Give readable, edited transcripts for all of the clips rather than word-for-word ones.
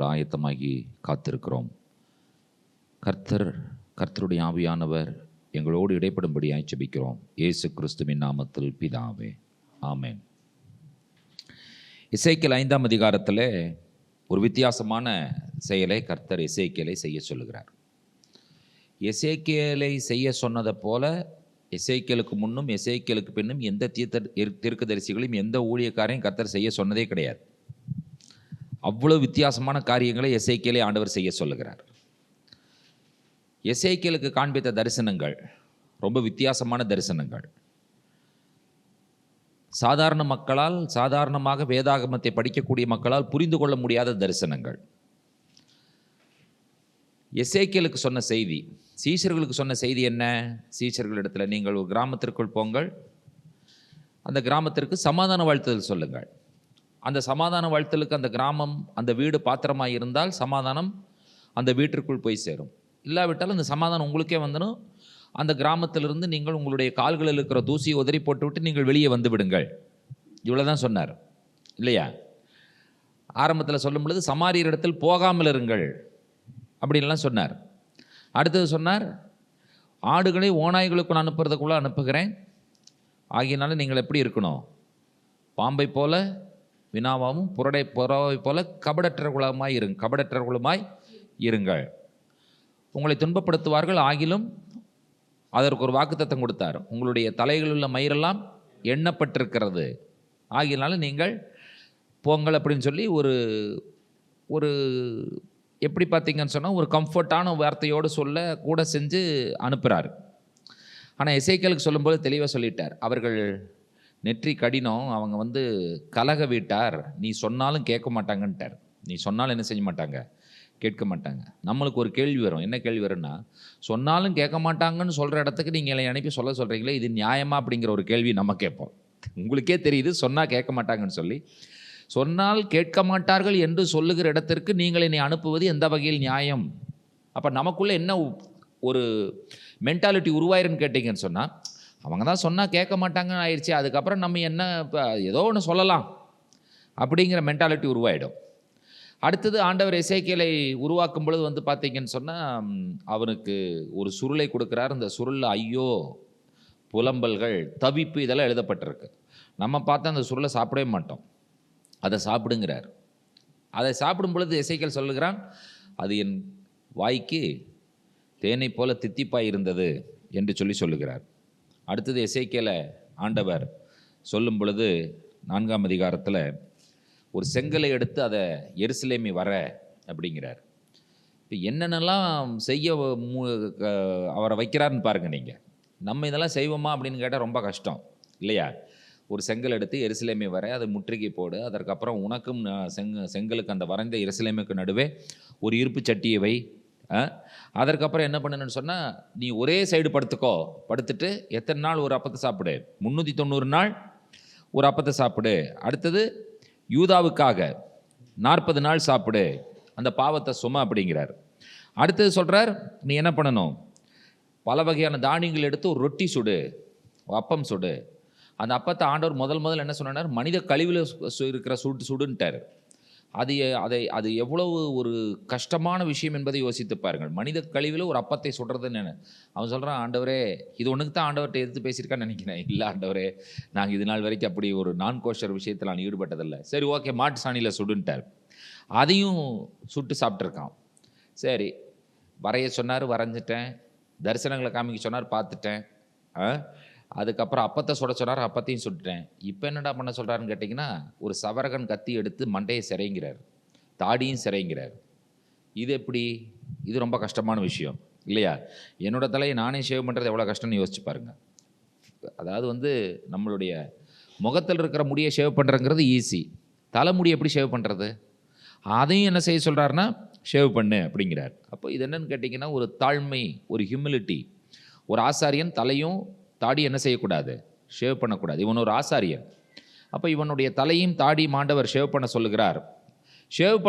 ஆயத்தமாகி காத்திருக்கிறோம். கர்த்தருடைய ஆவியானவர் எங்களோடு இடைப்படும்படியாய் ஜெபிக்கிறோம். இயேசு கிறிஸ்துவின் நாமத்தில் பிதாவே, ஆமென். எசேக்கியேல் 5ஆம் அதிகாரத்தில் ஒரு வித்தியாசமான செயலை கர்த்தர் எசேக்கியேலை செய்ய சொல்லுகிறார். எசேக்கியேலை செய்ய சொன்னதை போல எசேக்கியேலுக்கு முன்னும் எசேக்கியேலுக்கு பின்னும் எந்த தீர்க்கதரிசிகளையும் எந்த ஊழியக்காரையும் கர்த்தர் செய்ய சொன்னதே கிடையாது. அவ்வளவு வித்தியாசமான காரியங்களை எசேக்கியேலை ஆண்டவர் செய்ய சொல்லுகிறார். எசேக்கியேலுக்கு காண்பித்த தரிசனங்கள் ரொம்ப வித்தியாசமான தரிசனங்கள். சாதாரண மக்களால், சாதாரணமாக வேதாகமத்தை படிக்கக்கூடிய மக்களால் புரிந்து கொள்ள முடியாத தரிசனங்கள். எசேக்கியேலுக்கு சொன்ன செய்தி, சீஷர்களுக்கு சொன்ன செய்தி என்ன? சீஷர்களிடத்தில் நீங்கள் ஒரு கிராமத்திற்குள் போங்கள், அந்த கிராமத்திற்கு சமாதான வாழ்த்துதல் சொல்லுங்கள். அந்த சமாதான வாழ்த்தலுக்கு அந்த கிராமம், அந்த வீடு பாத்திரமாக இருந்தால் சமாதானம் அந்த வீட்டிற்குள் போய் சேரும். இல்லாவிட்டால் அந்த சமாதானம் உங்களுக்கே வந்துடும். அந்த கிராமத்திலிருந்து நீங்கள் உங்களுடைய கால்களில் இருக்கிற தூசியை உதறி போட்டுவிட்டு நீங்கள் வெளியே வந்து விடுங்கள். இவ்வளோதான் சொன்னார் இல்லையா? ஆரம்பத்தில் சொல்லும் பொழுது சமாரியர் இடத்தில் போகாமல் இருங்கள் அப்படின்லாம் சொன்னார். அடுத்தது சொன்னார், ஆடுகளை ஓநாய்களுக்கு நான் அனுப்புறதுக்குள்ளே அனுப்புகிறேன், ஆகியனால நீங்கள் எப்படி இருக்கணும்? பாம்பை போல வினாவாவும் புறவை போல கபடற்றகுலமாய் இருங்கள். உங்களை துன்பப்படுத்துவார்கள், ஆகிலும் அதற்கு ஒரு வாக்குத்தத்தம் கொடுத்தார். உங்களுடைய தலைகளில் உள்ள மயிரெல்லாம் எண்ணப்பட்டிருக்கிறது, ஆகியனால நீங்கள் போங்கள் அப்படின்னு சொல்லி ஒரு எப்படி பார்த்தீங்கன்னு சொன்னால் ஒரு கம்ஃபர்ட்டான வார்த்தையோடு சொல்ல கூட செஞ்சு அனுப்புகிறார். ஆனால் எசேக்கியேலுக்கு சொல்லும்போது தெளிவாக சொல்லிட்டார். அவர்கள் நெற்றி கடினம், அவங்க கலக வீட்டார், நீ சொன்னாலும் கேட்க மாட்டாங்கன்ட்டார். நீ சொன்னாலும் என்ன செய்ய மாட்டாங்க? கேட்க மாட்டாங்க. நம்மளுக்கு ஒரு கேள்வி வரும். என்ன கேள்வி வரும்னா, சொன்னாலும் கேட்க மாட்டாங்கன்னு சொல்கிற இடத்துக்கு நீங்கள் என்னை அனுப்பி சொல்ல சொல்கிறீங்களே, இது நியாயமா அப்படிங்கிற ஒரு கேள்வி நம்ம கேட்போம். உங்களுக்கே தெரியுது சொன்னால் கேட்க மாட்டாங்கன்னு சொல்லி. சொன்னால் கேட்க மாட்டார்கள் என்று சொல்லுகிற இடத்திற்கு நீங்கள் என்னை அனுப்புவது எந்த வகையில் நியாயம்? அப்போ நமக்குள்ளே என்ன ஒரு மென்டாலிட்டி உருவாயிருன்னு கேட்டிங்கன்னு சொன்னால், அவங்க தான் சொன்னால் கேட்க மாட்டாங்கன்னு ஆயிடுச்சு, அதுக்கப்புறம் நம்ம என்ன இப்போ ஏதோ ஒன்று சொல்லலாம் அப்படிங்கிற மென்டாலிட்டி உருவாயிடும். அடுத்தது ஆண்டவர் எசேக்கியேலை உருவாக்கும் பொழுது பார்த்தீங்கன்னு சொன்னால் அவனுக்கு ஒரு சுருளை கொடுக்குறார். இந்த சுருளில் ஐயோ, புலம்பல்கள், தவிப்பு இதெல்லாம் எழுதப்பட்டிருக்கு. நம்ம பார்த்தா அந்த சுருளை சாப்பிடவே மாட்டோம், அதை சாப்பிடுங்கிறார். அதை சாப்பிடும் பொழுது எசேக்கியேல் சொல்லுகிறான், அது என் வாய்க்கு தேனை போல தித்திப்பாய் இருந்தது என்று சொல்லுகிறார். அடுத்தது எசேக்கியேலை ஆண்டவர் சொல்லும் பொழுது 4ஆம் அதிகாரத்தில் ஒரு செங்கலை எடுத்து அதை எருசலேமி வர அப்படிங்கிறார். இப்போ என்னென்னலாம் செய்ய அவரை வைக்கிறாருன்னு பாருங்கள் நீங்கள். நம்ம இதெல்லாம் செய்வோமா அப்படின்னு கேட்டால் ரொம்ப கஷ்டம் இல்லையா? ஒரு செங்கல் எடுத்து எருசலேமி வர, அதை முற்றுகை போடு, அதற்கப்புறம் உனக்கும் செங்கலுக்கு அந்த வரைந்த எருசலேமுக்கு நடுவே ஒரு இருப்பு சட்டியை வை. அதற்கப்புறம் என்ன பண்ணணும்னு சொன்னால், நீ ஒரே சைடு படுத்துட்டு எத்தனை நாள் ஒரு அப்பத்தை சாப்பிடு? 390 நாள் ஒரு அப்பத்தை சாப்பிடு. அடுத்தது யூதாவுக்காக 40 நாள் சாப்பிடு, அந்த பாவத்தை சும அப்படிங்கிறார். அடுத்தது சொல்கிறார், நீ என்ன பண்ணணும்? பல வகையான தானியங்கள் எடுத்து ஒரு ரொட்டி சுடு, அப்பம் சுடு. அந்த அப்பத்தை ஆண்டவர் முதல் என்ன சொன்னார்? மனித கழிவில் இருக்கிற சுடுன்ட்டார். அது எவ்வளவு ஒரு கஷ்டமான விஷயம் என்பதை யோசித்து பாருங்கள். மனித கழிவில் ஒரு அப்பத்தை சுடுறதுன்னு அவன் சொல்கிறான், ஆண்டவரே இது ஒன்றுக்கு தான் ஆண்டவர்கிட்ட எதிர்த்து பேசியிருக்கான்னு நினைக்கிறேன். இல்லை ஆண்டவரே, நாங்கள் இது நாள் வரைக்கும் அப்படி ஒரு நான் கோஷர் விஷயத்தில் நான் ஈடுபட்டதில்லை. சரி ஓகே, மாட்டு சாணியில் சுடுன்ட்டார். அதையும் சுட்டு சாப்பிட்ருக்கான். சரி, வரைய சொன்னார், வரைஞ்சிட்டேன். தரிசனங்களை காமிக்க சொன்னார், பார்த்துட்டேன். அதுக்கப்புறம் அப்பத்தை சுட சொன்னார், அப்பத்தையும் சுட்டுட்டேன். இப்போ என்னடா பண்ண சொல்கிறாருன்னு கேட்டிங்கன்னா, ஒரு சவரகன் கத்தி எடுத்து மண்டையை சிறைங்கிறார், தாடியும் சிறைங்கிறார். இது எப்படி? இது ரொம்ப கஷ்டமான விஷயம் இல்லையா? என்னோடய தலையை நானே ஷேவ் பண்ணுறது எவ்வளோ கஷ்டம்னு யோசிச்சு பாருங்கள். அதாவது நம்மளுடைய முகத்தில் இருக்கிற முடியை ஷேவ் பண்ணுறங்கிறது ஈஸி. தலைமுடி எப்படி ஷேவ் பண்ணுறது? அதையும் என்ன செய்ய சொல்கிறாருன்னா, ஷேவ் பண்ணு அப்படிங்கிறார். அப்போ இது என்னன்னு கேட்டிங்கன்னா, ஒரு தாழ்மை, ஒரு ஹியூமிலிட்டி. ஒரு ஆசாரியன் தலையும் தாடி என்ன செய்யக்கூடாது? ஷேவ் பண்ணக்கூடாது. இவன் ஒரு ஆசாரியன். அப்போ இவனுடைய தலையும் தாடியும் ஆண்டவர் ஷேவ் பண்ண சொல்லுகிறார். ஷேவ்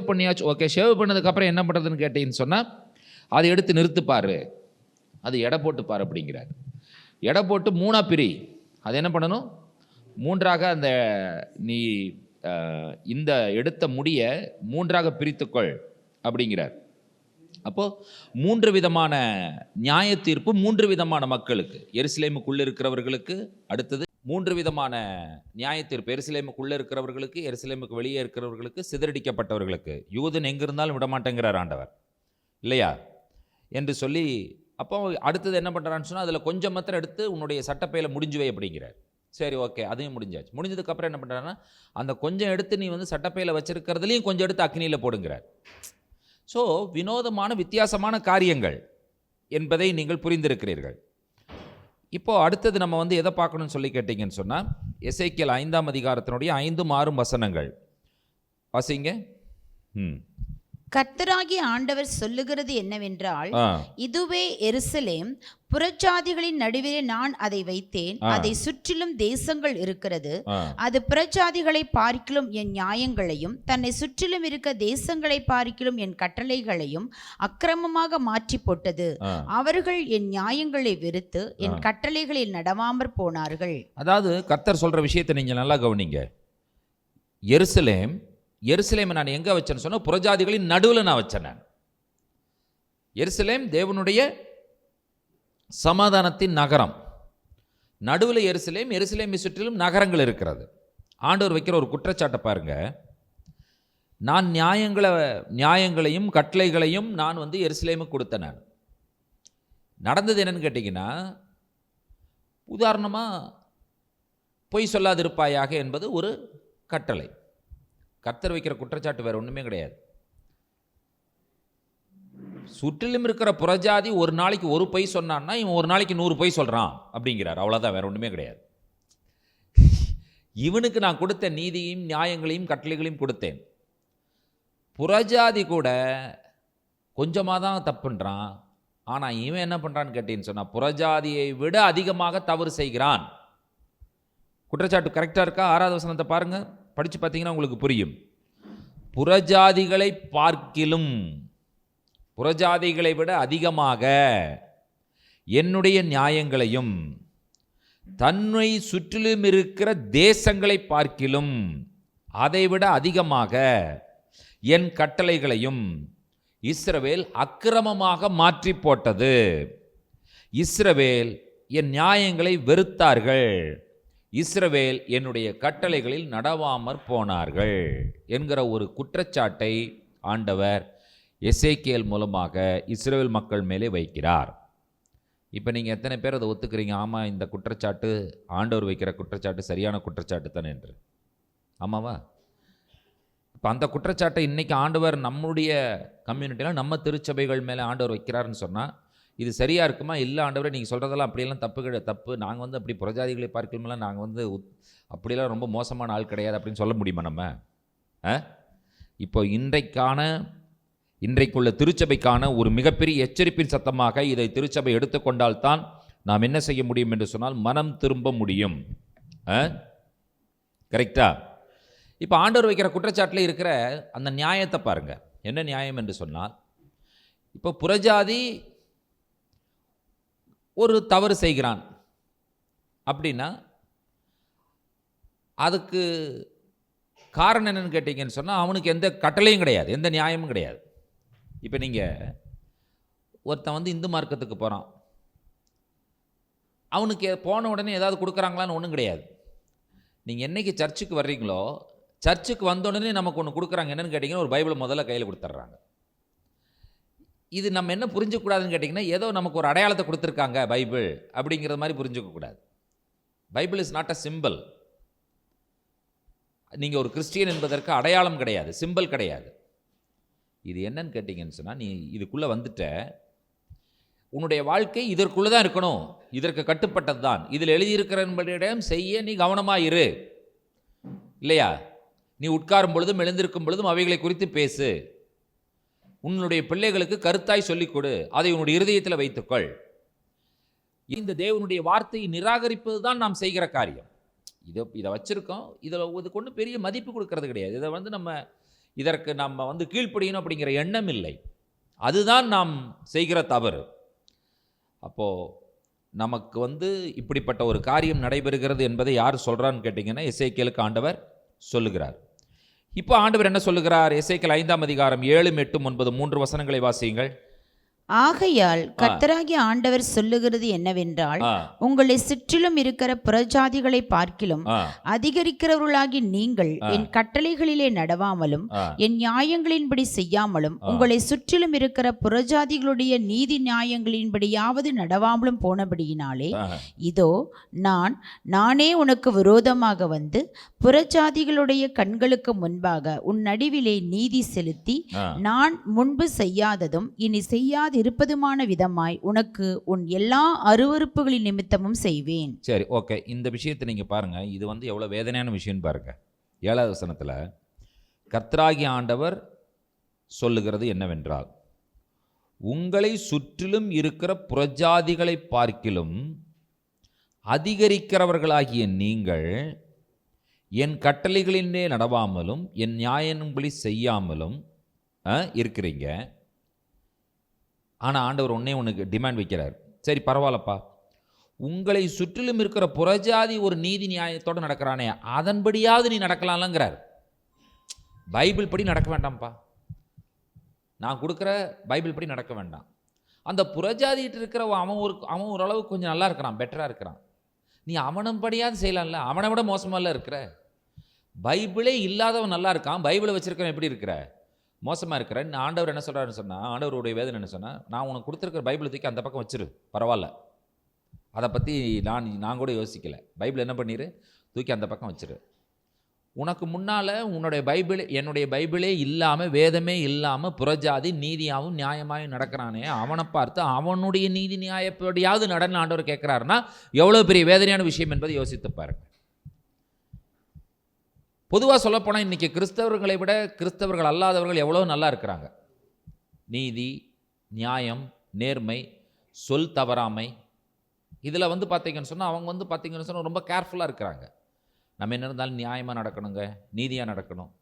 பண்ணியாச்சு, ஓகே. ஷேவ் பண்ணதுக்கப்புறம் என்ன பண்ணுறதுன்னு கேட்டீங்கன்னு சொன்னால், அதை எடுத்து நிறுத்துப்பார், அது எடை போட்டுப்பார் அப்படிங்கிறார். எடை போட்டு 3ஆக பிரி. அது என்ன பண்ணணும்? 3ஆக அந்த நீ இந்த எடுத்த முடிய 3ஆக பிரித்துக்கொள் அப்படிங்கிறார். அப்போ 3 விதமான நியாய தீர்ப்பு 3 விதமான மக்களுக்கு. எருசலேமுக்குள்ள இருக்கிறவர்களுக்கு, அடுத்தது 3 விதமான நியாய தீர்ப்பு. எருசலேமுக்குள்ள இருக்கிறவர்களுக்கு, எருசலேமுக்கு வெளியே இருக்கிறவர்களுக்கு, சிதறடிக்கப்பட்டவர்களுக்கு. யூதன் எங்க இருந்தாலும் விடமாட்டேங்கிறார் ஆண்டவர், இல்லையா என்று சொல்லி, அப்போ அடுத்தது என்ன பண்ணுறான்னு சொன்னால், அதில் கொஞ்சம் மாத்திரம் எடுத்து உன்னுடைய சட்டப்பையில முடிஞ்சு வை அப்படிங்கிறார். சரி, ஓகே, அதையும் முடிஞ்சாச்சு. முடிஞ்சதுக்கப்புறம் என்ன பண்ணுறாருன்னா, அந்த கொஞ்சம் எடுத்து நீ வந்து சட்டப்பையில் வச்சிருக்கிறதுலையும் கொஞ்சம் எடுத்து அக்னியில் போடுங்கிறார். ஸோ வினோதமான வித்தியாசமான காரியங்கள் என்பதை நீங்கள் புரிந்திருக்கிறீர்கள். இப்போ அடுத்தது நம்ம வந்து எதை பார்க்கணும்னு சொல்லி கேட்டீங்கன்னு சொன்னால், எசேக்கியேல் 5ஆம் அதிகாரத்தினுடைய 5, 6 வசனங்கள் வாசிங்க. கர்த்தராகிய ஆண்டவர் சொல்லுகிறது என்னவென்றால், இதுவே எருசலேம், புறஜாதிகளின் நடுவிலே நான் அதை வைத்தேன், அதை சுற்றிலும் தேசங்கள் இருக்கிறது. அது புறஜாதிகளை பார்க்கிலும் என் நியாயங்களையும், தன்னை சுற்றிலும் இருக்க தேசங்களை பார்க்கிலும் என் கட்டளைகளையும் அக்கிரமமாக மாற்றி போட்டது. அவர்கள் என் நியாயங்களை வெறுத்து என் கட்டளைகளில் நடவாமற் போனார்கள். அதாவது கர்த்தர் சொல்ற விஷயத்தை நீங்க நல்லா கவனிங்க. எருசலேமை நான் எங்கே வச்சேன்னு சொன்னால், புறஜாதிகளின் நடுவில் நான் வச்சேன். எருசலேம் தேவனுடைய சமாதானத்தின் நகரம். நடுவில் எருசலேமை சுற்றிலும் நகரங்கள் இருக்கிறது. ஆண்டவர் வைக்கிற ஒரு குற்றச்சாட்டை பாருங்க. நான் நியாயங்களையும் கட்டளைகளையும் நான் வந்து எருசலேமுக்கு கொடுத்தேன். நான் நடந்தது என்னன்னு கேட்டிங்கன்னா, உதாரணமாக பொய் சொல்லாதிருப்பாயாக என்பது ஒரு கட்டளை. கர்த்தர் வைக்கிற குற்றச்சாட்டு வேற ஒன்றுமே கிடையாது. சுற்றிலும் இருக்கிற புறஜாதி ஒரு நாளைக்கு ஒரு பொய் சொன்னான்னா, இவன் ஒரு நாளைக்கு 100 பொய் சொல்கிறான் அப்படிங்கிறார். அவ்வளோதான், வேற ஒன்றுமே கிடையாது. இவனுக்கு நான் கொடுத்த நீதியையும் நியாயங்களையும் கட்டளைகளையும் கொடுத்தேன். புறஜாதி கூட கொஞ்சமாக தான் தப்புன்றான். ஆனால் இவன் என்ன பண்ணுறான்னு கேட்டீங்கன்னு சொன்னால், புறஜாதியை விட அதிகமாக தவறு செய்கிறான். குற்றச்சாட்டு கரெக்டாக இருக்கா? 6வது வசனத்தை பாருங்கள், படித்து பார்த்தீங்கன்னா உங்களுக்கு புரியும். புறஜாதிகளை பார்க்கிலும், புறஜாதிகளை விட அதிகமாக என்னுடைய நியாயங்களையும், தன்னை சுற்றிலும் இருக்கிற தேசங்களை பார்க்கிலும் அதைவிட அதிகமாக என் கட்டளைகளையும் இஸ்ரவேல் அக்கிரமமாக மாற்றி போட்டது. இஸ்ரவேல் என் நியாயங்களை வெறுத்தார்கள், இஸ்ரவேல் என்னுடைய கட்டளைகளில் நடவாமற் போனார்கள் என்கிற ஒரு குற்றச்சாட்டை ஆண்டவர் எசேக்கியேல் மூலமாக இஸ்ரவேல் மக்கள் மேலே வைக்கிறார். இப்போ நீங்கள் எத்தனை பேர் அதை ஒத்துக்கிறீங்க? ஆமாம், இந்த குற்றச்சாட்டு, ஆண்டவர் வைக்கிற குற்றச்சாட்டு சரியான குற்றச்சாட்டு தானே என்று. ஆமாவா? இப்போ அந்த குற்றச்சாட்டை இன்றைக்கி ஆண்டவர் நம்முடைய கம்யூனிட்டியில், நம்ம திருச்சபைகள் மேலே ஆண்டவர் வைக்கிறாருன்னு சொன்னால், இது சரியாக இருக்குமா? இல்லை ஆண்டவரே, நீங்கள் சொல்கிறதெல்லாம் அப்படியெல்லாம் தப்பு, நாங்கள் வந்து அப்படி புறஜாதிகளை பார்க்கணுமெல்லாம் நாங்கள் வந்து அப்படியெல்லாம் ரொம்ப மோசமான ஆள் கிடையாது அப்படின்னு சொல்ல முடியுமா நம்ம? இப்போ இன்றைக்குள்ள திருச்சபைக்கான ஒரு மிகப்பெரிய எச்சரிப்பின் சத்தமாக இதை திருச்சபை எடுத்துக்கொண்டால்தான் நாம் என்ன செய்ய முடியும் என்று சொன்னால், மனம் திரும்ப முடியும். கரெக்டா? இப்போ ஆண்டவர் வைக்கிற குற்றச்சாட்டில் இருக்கிற அந்த நியாயத்தை பாருங்க. என்ன நியாயம் என்று சொன்னால், இப்போ புறஜாதி ஒரு தவறு செய்கிறான் அப்படின்னா, அதுக்கு காரணம் என்னன்னு கேட்டீங்கன்னு சொன்னால், அவனுக்கு எந்த கட்டளையும் கிடையாது, எந்த நியாயமும் கிடையாது. இப்போ நீங்கள் ஒருத்தன் வந்து இந்து மார்க்கத்துக்கு போகிறான், அவனுக்கு போன உடனே ஏதாவது கொடுக்குறாங்களான்னு ஒன்றும் கிடையாது. நீங்கள் என்றைக்கு சர்ச்சுக்கு வர்றீங்களோ, சர்ச்சுக்கு வந்த உடனே நமக்கு ஒன்று கொடுக்குறாங்க. என்னென்னு கேட்டிங்கன்னா, ஒரு பைபிளை முதல்ல கையில் கொடுத்துட்றாங்க. இது நம்ம என்ன புரிஞ்சிக்கக்கூடாதுன்னு கேட்டிங்கன்னா, ஏதோ நமக்கு ஒரு அடையாளத்தை கொடுத்துருக்காங்க பைபிள் அப்படிங்கிறது மாதிரி புரிஞ்சிக்கக்கூடாது. Bible is not a simple. நீங்கள் ஒரு கிறிஸ்டியன் என்பதற்கு அடையாளம் கிடையாது, சிம்பிள் கிடையாது. இது என்னன்னு கேட்டிங்கன்னு சொன்னால், நீ இதுக்குள்ளே வந்துட்ட, உன்னுடைய வாழ்க்கை இதற்குள்ளே தான் இருக்கணும், இதற்கு கட்டுப்பட்டது தான், இதில் எழுதியிருக்கிறபடியிடம் செய்ய நீ கவனமாக இரு, இல்லையா? நீ உட்காரும் பொழுதும் எழுந்திருக்கும் பொழுதும் அவைகளை குறித்து பேசு, உன்னுடைய பிள்ளைகளுக்கு கருத்தாய் சொல்லிக் கொடு, அதை உன்னுடைய இருதயத்தில் வைத்துக்கொள். இந்த தேவனுடைய வார்த்தையை நிராகரிப்பது தான் நாம் செய்கிற காரியம். இதை வச்சிருக்கோம், இதுக்கு ஒன்றும் பெரிய மதிப்பு கொடுக்கறது கிடையாது. இதை வந்து இதற்கு நம்ம வந்து கீழ்ப்படியணும் அப்படிங்கிற எண்ணம் இல்லை. அதுதான் நாம் செய்கிற தவறு. அப்போது நமக்கு வந்து இப்படிப்பட்ட ஒரு காரியம் நடைபெறுகிறது என்பதை யார் சொல்கிறான்னு கேட்டிங்கன்னா, எசேக்கியேலுக்கு ஆண்டவர் சொல்லுகிறார். இப்போ ஆண்டவர் என்ன சொல்லுகிறார்? எசேக்கியேல் 5ஆம் அதிகாரம் 7, 8, 9 3 வசனங்களை வாசியுங்கள். ஆகையால் கர்த்தராகிய ஆண்டவர் சொல்லுகிறது என்னவென்றால், உங்களை சுற்றிலும் இருக்கிற புறஜாதிகளை பார்க்கிலும் அதிகரிக்கிறவர்களாகி நீங்கள் என் கட்டளைகளிலே நடவாமலும் என் நியாயங்களின்படி செய்யாமலும் உங்களை சுற்றிலும் இருக்கிற புறஜாதிகளுடைய நீதி நியாயங்களின்படியாவது நடவாமலும் போனபடியினாலே, இதோ நானே உனக்கு விரோதமாக வந்து புறஜாதிகளுடைய கண்களுக்கு முன்பாக உன் நடுவிலே நீதி செலுத்தி, நான் முன்பு செய்யாததும் இனி செய்யாத இருப்பதுமான விதமாய் உனக்கு உன் எல்லா அருவருப்புகளின் நிமித்தமும் செய்வேன். சரி, ஓகே. இந்த விஷயத்தை நீங்க பாருங்க. இது எவ்வளவு வேதனையான விஷயம் பாருங்க. 7வது வசனத்துல கர்த்தராகிய ஆண்டவர் சொல்லுகிறது என்னவென்றால், உங்களை சுற்றிலும் இருக்கிற புறஜாதிகளை பார்க்கிலும் அதிகரிக்கிறவர்களாகிய நீங்கள் என் கட்டளைகளிலே நடவாமலும் என் நியாயங்களின்படி செய்யாமலும் இருக்கிறீங்க. ஆனால் ஆண்டவர் ஒன்று டிமாண்ட் வைக்கிறார். சரி, பரவாயில்லப்பா, உங்களை சுற்றிலும் இருக்கிற புறஜாதி ஒரு நீதி நியாயத்தோடு நடக்கிறானே, அதன்படியாவது நீ நடக்கலாம்லங்கிறார். பைபிள் படி நடக்க வேண்டாம்ப்பா, நான் கொடுக்குற பைபிள் படி நடக்க வேண்டாம். அந்த புறஜாதிட்டு இருக்கிற அவன் ஓரளவு கொஞ்சம் நல்லா இருக்கிறான், பெட்டராக இருக்கிறான், நீ அவனம்படியாவது செய்யலாம்ல. அவனை விட மோசமால இருக்கிற. பைபிளே இல்லாதவன் நல்லா இருக்கான், பைபிளை வச்சிருக்கவன் எப்படி இருக்கிற? மோசமாக இருக்கிறேன். ஆண்டவர் என்ன சொல்கிறாருன்னு சொன்னால், ஆண்டவருடைய வேதனை என்ன சொன்னால், நான் உனக்கு கொடுத்துருக்கிற பைபிளை தூக்கி அந்த பக்கம் வச்சிரு, பரவாயில்ல, அதை பற்றி நான் கூட யோசிக்கலை. பைபிள் என்ன பண்ணிடு, தூக்கி அந்த பக்கம் வச்சிரு. உனக்கு முன்னால் என்னுடைய பைபிளே இல்லாமல், வேதமே இல்லாமல் புறஜாதி நீதியாகவும் நியாயமாகவும் நடக்கிறானே, அவனை பார்த்து அவனுடைய நீதி நியாயப்படியாவது நடன ஆண்டவர் கேட்குறாருன்னா எவ்வளோ பெரிய வேதனையான விஷயம் என்பதை யோசித்து பாருங்க. பொதுவாக சொல்லப்போனால் இன்றைக்கி கிறிஸ்தவர்களை விட கிறிஸ்தவர்கள் அல்லாதவர்கள் எவ்வளோ நல்லா இருக்கிறாங்க. நீதி, நியாயம், நேர்மை, சொல் தவறாமை, இதில் பார்த்தீங்கன்னு சொன்னால் அவங்க பார்த்தீங்கன்னு சொன்னால் ரொம்ப கேர்ஃபுல்லாக இருக்கிறாங்க. நம்ம என்ன இருந்தாலும் நியாயமாக நடக்கணுங்க, நீதியாக நடக்கணும்.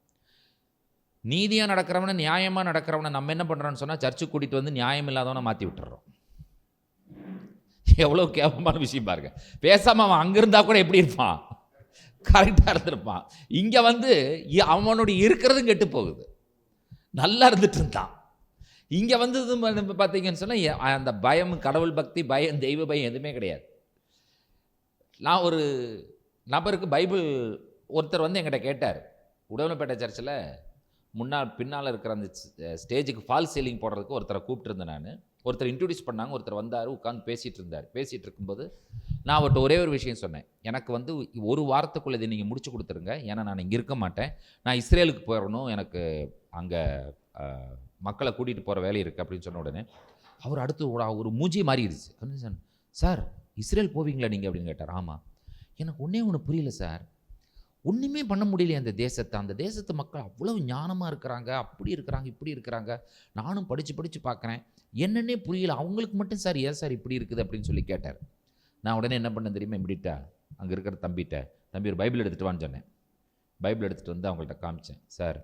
நீதியாக நடக்கிறவனை, நியாயமாக நடக்கிறவனை நம்ம என்ன பண்ணுறோன்னு சொன்னால், சர்ச்சுக்கு கூட்டிகிட்டு வந்து நியாயம் இல்லாதவனை மாற்றி விட்டுறோம். எவ்வளோ கேவலமான விஷயம் பாருங்க. பேசாமல் அவன் அங்கே இருந்தால் கூட எப்படி இருப்பான், கரெக்டாக இருந்திருப்பான். இங்கே அவனுடைய இருக்கிறதும் கெட்டு போகுது. நல்லா இருந்துட்டு இருந்தான். இங்கே பார்த்தீங்கன்னு சொன்னால் அந்த பயம், கடவுள் பக்தி, பயம், தெய்வ பயம் எதுவுமே கிடையாது. நான் ஒரு நபருக்கு பைபிள் ஒருத்தர் என்கிட்ட கேட்டார். உடவனப்பேட்டை சர்ச்சில் பின்னால் இருக்கிற அந்த ஸ்டேஜுக்கு ஃபால் சீலிங் போடுறதுக்கு ஒருத்தரை கூப்பிட்டுருந்தேன். நான் ஒருத்தர் இன்ட்ரடியூஸ் பண்ணாங்க. ஒருத்தர் வந்தார், உட்காந்து பேசிகிட்டு இருக்கும்போது நான் அவர்கிட்ட ஒரே ஒரு விஷயம் சொன்னேன். எனக்கு ஒரு வாரத்துக்குள்ளே இதை நீங்கள் முடிச்சு கொடுத்துருங்க, ஏன்னா நான் இங்கே இருக்க மாட்டேன், நான் இஸ்ரேலுக்கு போயிடணும், எனக்கு அங்கே மக்களை கூட்டிகிட்டு போகிற வேலை இருக்குது அப்படின்னு சொன்ன உடனே அவர் அடுத்து ஒரு மூஞ்சி மாறிடுச்சு. அப்படின்னு சார், இஸ்ரேல் போவீங்களா நீங்கள் அப்படின்னு கேட்டார். ஆமாம். எனக்கு ஒன்று புரியல சார், ஒன்றுமே பண்ண முடியலையே அந்த தேசத்து மக்கள் அவ்வளவு ஞானமாக இருக்கிறாங்க, அப்படி இருக்கிறாங்க, இப்படி இருக்கிறாங்க, நானும் படித்து பார்க்குறேன், என்னன்னே புரியல, அவங்களுக்கு மட்டும் சார் ஏன் சார் இப்படி இருக்குது அப்படின்னு சொல்லி கேட்டார். நான் உடனே என்ன பண்ண தெரியுமா, இப்படிட்டா அங்கே இருக்கிற தம்பி ஒரு பைபிள் எடுத்துகிட்டு வான்னு சொன்னேன். பைபிள் எடுத்துகிட்டு அவங்கள்ட்ட காமிச்சேன். சார்,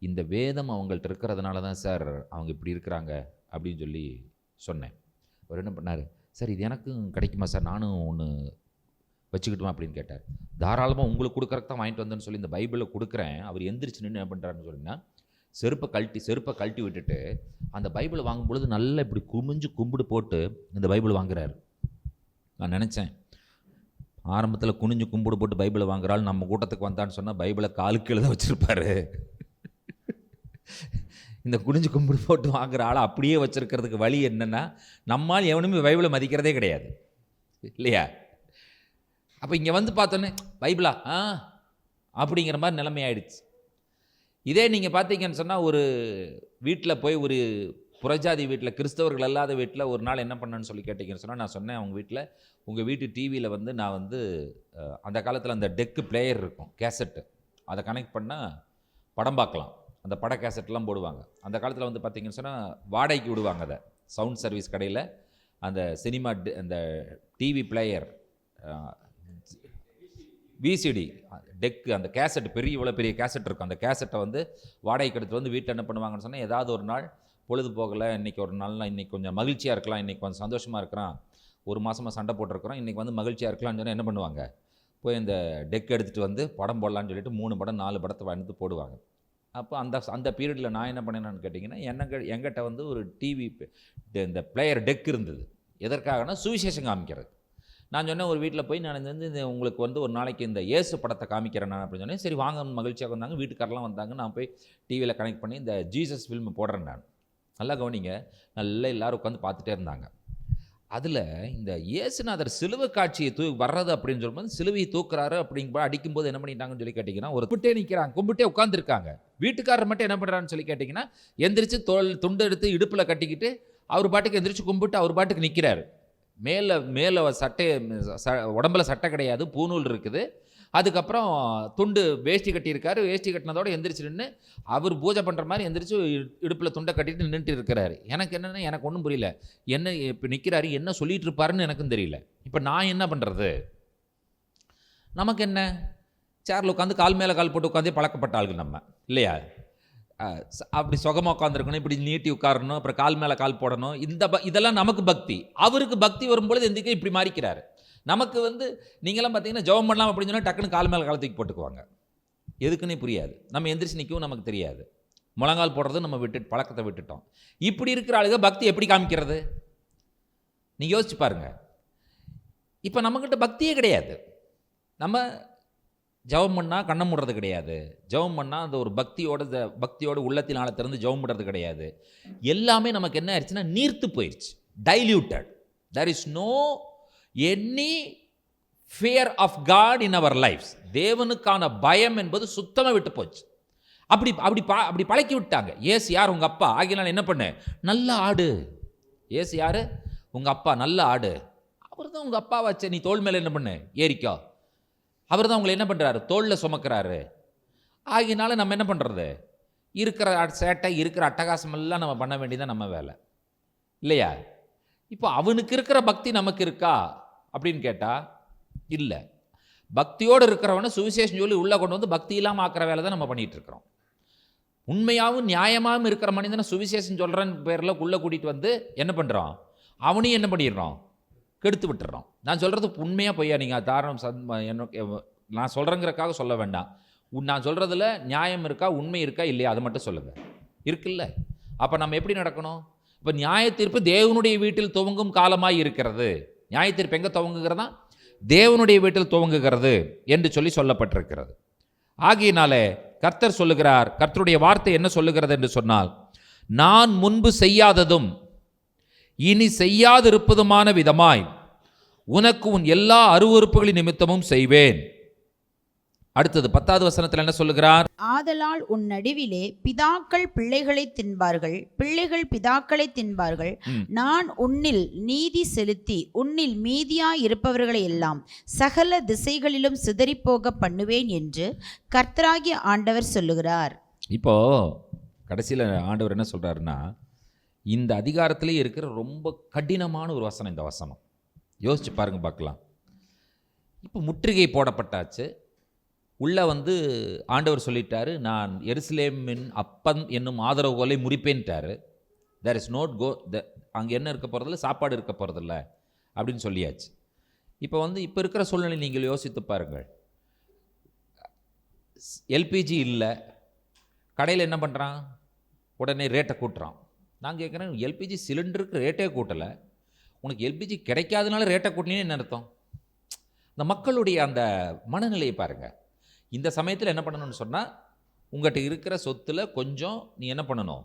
இந்த வேதம் அவங்கள்ட்ட இருக்கிறதுனால தான் சார் அவங்க இப்படி இருக்கிறாங்க அப்படின்னு சொல்லி சொன்னேன். அவர் என்ன பண்ணார், சார் இது எனக்கும் கிடைக்குமா சார், நானும் ஒன்று வச்சுக்கிட்டுமா அப்படின்னு கேட்டார். தாராளமாக உங்களுக்கு கொடுக்குறக்கு தான் வாங்கிட்டு வந்தேன்னு சொல்லி இந்த பைபிளை கொடுக்குறேன். அவர் எந்திரிச்சு நின்று என்ன பண்ணுறாருன்னு சொன்னீங்கன்னா, செருப்பை கழட்டி விட்டுட்டு அந்த பைபிளை வாங்கும் பொழுது நல்லா இப்படி கும்பிடு போட்டு இந்த பைபிள் வாங்குறாரு. நான் நினச்சேன், ஆரம்பத்தில் குனிஞ்சு கும்பிடு போட்டு பைபிளை வாங்குறாள், நம்ம கூட்டத்துக்கு வந்தான்னு சொன்னால் பைபிளை காலுக்கு கீழே தான் வச்சுருப்பாரு. இந்த குனிஞ்சு கும்பிடு போட்டு வாங்குற ஆளை அப்படியே வச்சுருக்கிறதுக்கு வழி என்னென்னா, நம்மால் எவனுமே பைபிளை மதிக்கிறதே கிடையாது இல்லையா? அப்போ இங்கே பார்த்தோன்னே பைபிளா அப்படிங்கிற மாதிரி நிலைமை ஆயிடுச்சு. இதே நீங்கள் பார்த்தீங்கன்னு சொன்னால், ஒரு வீட்டில் போய் ஒரு புறஜாதி வீட்டில், கிறிஸ்தவர்கள் அல்லாத வீட்டில் ஒரு நாள் என்ன பண்ணேன்னு சொல்லி கேட்டீங்கன்னு சொன்னால், நான் சொன்னேன், அவங்க வீட்டில், உங்கள் வீட்டு டிவியில் நான் அந்த காலத்தில் அந்த டெக்கு பிளேயர் இருக்கும், கேசட்டு, அதை கனெக்ட் பண்ணால் படம் பார்க்கலாம். அந்த பட கேசட்லாம் போடுவாங்க. அந்த காலத்தில் பார்த்தீங்கன்னு சொன்னால் வாடகைக்கு விடுவாங்க. அதை சவுண்ட் சர்வீஸ் கடையில் அந்த சினிமா அந்த டிவி பிளேயர், விசிடி டெக்கு, அந்த கேசட், இவ்வளோ பெரிய கேசட் இருக்கும். அந்த கேசட்டை வாடகைக்கு எடுத்துகிட்டு வீட்டில் என்ன பண்ணுவாங்கன்னு சொன்னால், ஏதாவது ஒரு நாள் பொழுது போகலை, இன்றைக்கி ஒரு நாள்லாம் இன்றைக்கி கொஞ்சம் மகிழ்ச்சியாக இருக்கலாம், இன்றைக்கி கொஞ்சம் சந்தோஷமாக இருக்கிறான், ஒரு மாதமாக சண்டை போட்டிருக்கிறோம், இன்றைக்கி மகிழ்ச்சியாக இருக்கலாம்னு சொன்னால் என்ன பண்ணுவாங்க, போய் இந்த டெக் எடுத்துகிட்டு வந்து படம் போடலான்னு சொல்லிட்டு 3 படம் 4 படத்தை வந்து போடுவாங்க. அப்போ அந்த பீரியடில் நான் என்ன பண்ணேன்னு கேட்டிங்கன்னா, என்கிட்ட வந்து ஒரு டிவி இந்த பிளேயர் டெக் இருந்தது. எதற்காகனா சுவிசேஷம் காமிக்கிறது. நான் சொன்னேன், ஒரு வீட்டில் போய் நான் வந்து உங்களுக்கு வந்து ஒரு நாளைக்கு இந்த இயேசு படத்தை காமிக்கிறேன் நான் அப்படின்னு சொன்னேன். சரி வாங்க, மகிழ்ச்சியாக வந்தாங்க, வீட்டுக்காரெலாம் வந்தாங்க. நான் போய் டிவியில் கனெக்ட் பண்ணி இந்த ஜீசஸ் ஃபில்ம் போடுறேன் நான். நல்லா கவனிங்க, நல்லா எல்லோரும் உட்காந்து பார்த்துட்டே இருந்தாங்க. அதில் இந்த இயேசுநாதர் சிலுவை காட்சியை வர்றது அப்படின்னு சொல்லும்போது, சிலுவையை தூக்குறாரு அப்படிங்கும்போது அடிக்கும்போது என்ன பண்ணிட்டாங்கன்னு சொல்லி கேட்டிங்கன்னா, ஒரு கும்பிட்டே நிற்கிறாங்க, கும்பிட்டே உட்காந்துருக்காங்க. வீட்டுக்காரர் மட்டும் என்ன பண்ணுறான்னு சொல்லி கேட்டிங்கன்னா, எந்திரிச்சு துண்டு எடுத்து இடுப்பில் கட்டிக்கிட்டு அவர் பாட்டுக்கு எந்திரிச்சு கும்பிட்டு அவர் பாட்டுக்கு நிற்கிறாரு. மேலே உடம்புல சட்டை கிடையாது, பூநூல் இருக்குது. அதுக்கப்புறம் துண்டு வேஷ்டி கட்டியிருக்காரு. வேஷ்டி கட்டினதோடு எந்திரிச்சு நின்று அவர் பூஜை பண்ணுற மாதிரி எந்திரிச்சு இடுப்பில் துண்டை கட்டிட்டு நின்றுட்டு இருக்கிறாரு. எனக்கு ஒன்றும் புரியல. என்ன இப்போ நிற்கிறாரு, என்ன சொல்லிட்டு இருப்பாருன்னு எனக்கும் தெரியல. இப்போ நான் என்ன பண்ணுறது? நமக்கு என்ன, சேரில் உட்காந்து கால் மேலே கால் போட்டு உட்காந்தே பழக்கப்பட்ட ஆளுங்க நம்ம இல்லையா? அப்படி சுகமாக உட்காந்துருக்கணும், இப்படி நீட்டி உட்காரணும், அப்புறம் கால் மேலே கால் போடணும். இதெல்லாம் நமக்கு பக்தி. அவருக்கு பக்தி வரும்பொழுது எந்திரிக்க இப்படி மாறிக்கிறாரு. நமக்கு வந்து நீங்களாம் பார்த்தீங்கன்னா ஜெபம் பண்ணலாம் அப்படின்னு சொன்னால் டக்குன்னு கால் மேலே கால் தூக்கி போட்டுக்குவாங்க. எதுக்குன்னே புரியாது. நம்ம எந்திரிச்சு நிற்கவும் நமக்கு தெரியாது. முழங்கால் போடுறது நம்ம பழக்கத்தை விட்டுட்டோம். இப்படி இருக்கிற ஆளுங்க பக்தி எப்படி காமிக்கிறது? நீங்கள் யோசிச்சு பாருங்கள். இப்போ நம்மக்கிட்ட பக்தியே கிடையாது. நம்ம ஜெபம் பண்ணால் கண்ணை மூடுறது கிடையாது. ஜெபம் பண்ணால் அந்த ஒரு பக்தியோட உள்ளத்தினால திறந்து ஜெபம் பண்ணுறது கிடையாது. எல்லாமே நமக்கு என்ன ஆயிடுச்சுன்னா நீர்த்து போயிடுச்சு, diluted. There is no any fear of God in our lifes. தேவனுக்கான பயம் என்பது சுத்தமாக விட்டு போச்சு. அப்படி பழக்கி விட்டாங்க. ஏசு யார்? உங்கள் அப்பா. ஆகினால என்ன பண்ணு, நல்ல ஆடு. ஏசு யார்? உங்கள் அப்பா, நல்ல ஆடு. அவர் தான் உங்கள் அப்பா வச்ச, நீ தோள் மேலே என்ன பண்ணு, ஏறிக்கோ. அவர் தான் உங்களை என்ன பண்ணுறாரு, தோளில் சுமக்கிறாரு. ஆகினால நம்ம என்ன பண்ணுறது, இருக்கிற சேட்டை இருக்கிற அட்டகாசம் எல்லாம் நம்ம பண்ண வேண்டியதான் நம்ம வேலை இல்லையா? இப்போ அவனுக்கு இருக்கிற பக்தி நமக்கு இருக்கா அப்படின்னு கேட்டால் இல்லை. பக்தியோடு இருக்கிறவனை சுவிசேஷம் சொல்லி உள்ளே கொண்டு வந்து பக்தி இல்லாமல் ஆக்கிற வேலை தான் நம்ம பண்ணிகிட்டு இருக்கிறோம். உண்மையாகவும் நியாயமாகவும் இருக்கிற மனிதனை சுவிசேஷம் சொல்கிறேன்னு பேரில் உள்ளே கூட்டிகிட்டு வந்து என்ன பண்ணுறோம், அவனையும் என்ன பண்ணிடுறோம், கெடுத்து விட்டுறோம். நான் சொல்கிறது உண்மையாக பொய்யா? நீங்கள் தாராளம் நான் சொல்கிறேங்கிறக்காக சொல்ல வேண்டாம். நான் சொல்கிறதுல நியாயம் இருக்கா, உண்மை இருக்கா இல்லையா, அதை மட்டும் சொல்லுங்கள். இருக்குல்ல? அப்போ நம்ம எப்படி நடக்கணும்? இப்போ நியாயத்தீர்ப்பு தேவனுடைய வீட்டில் துவங்கும் காலமாய் இருக்கிறது. நியாயத்தீர்ப்பு எங்கே துவங்குகிறதா? தேவனுடைய வீட்டில் துவங்குகிறது என்று சொல்லப்பட்டிருக்கிறது. ஆகையினாலே கர்த்தர் சொல்லுகிறார், கர்த்தருடைய வார்த்தை என்ன சொல்லுகிறது என்று சொன்னால், நான் முன்பு செய்யாததும் இனி செய்யாதிருப்பதுமான விதமாய் உனக்கு உன் எல்லா அருவருப்புகளின் நிமித்தமும் செய்வேன். அடுத்தது 10வது வசனத்தில் என்ன சொல்லுகிறார்? ஆதலால் உன் நடுவிலே பிதாக்கள் பிள்ளைகளை தின்பார்கள், பிள்ளைகள் பிதாக்களை தின்பார்கள். நான் உன்னில் நீதி செலுத்தி உன்னில் மீதியாய் இருப்பவர்களை எல்லாம் சகல திசைகளிலும் சிதறிப்போக பண்ணுவேன் என்று கர்த்தராகிய ஆண்டவர் சொல்லுகிறார். இப்போ கடைசியில் ஆண்டவர் என்ன சொல்றாருன்னா, இந்த அதிகாரத்திலே இருக்கிற ரொம்ப கடினமான ஒரு வசனம் இந்த வசனம். யோசிச்சு பாருங்க பார்க்கலாம். இப்போ முற்றுகை போடப்பட்டாச்சு. உள்ளே வந்து ஆண்டவர் சொல்லிட்டாரு, நான் எருசலேமின் அப்பன் என்னும் ஆதரவுகோலை முறிப்பேன்ட்டாரு. தேர் இஸ் நோட் கோ அங்கே என்ன இருக்க போகிறதில்ல, சாப்பாடு இருக்க போகிறதில்ல அப்படின்னு சொல்லியாச்சு. இப்போ இருக்கிற சூழ்நிலை நீங்கள் யோசித்து பாருங்கள். எல்பிஜி இல்லை, கடையில் என்ன பண்ணுறான், உடனே ரேட்டை கூட்டுறான். நான் கேட்குறேன், எல்பிஜி சிலிண்டருக்கு ரேட்டே கூட்டலை, உனக்கு எல்பிஜி கிடைக்காதனால ரேட்டை கூட்டினேன்னு என்ன அர்த்தம்? இந்த மக்களுடைய அந்த மனநிலையை பாருங்கள். இந்த சமயத்தில் என்ன பண்ணணும்னு சொன்னால், உங்கள்கிட்ட இருக்கிற சொத்தில் கொஞ்சம் நீ என்ன பண்ணணும்,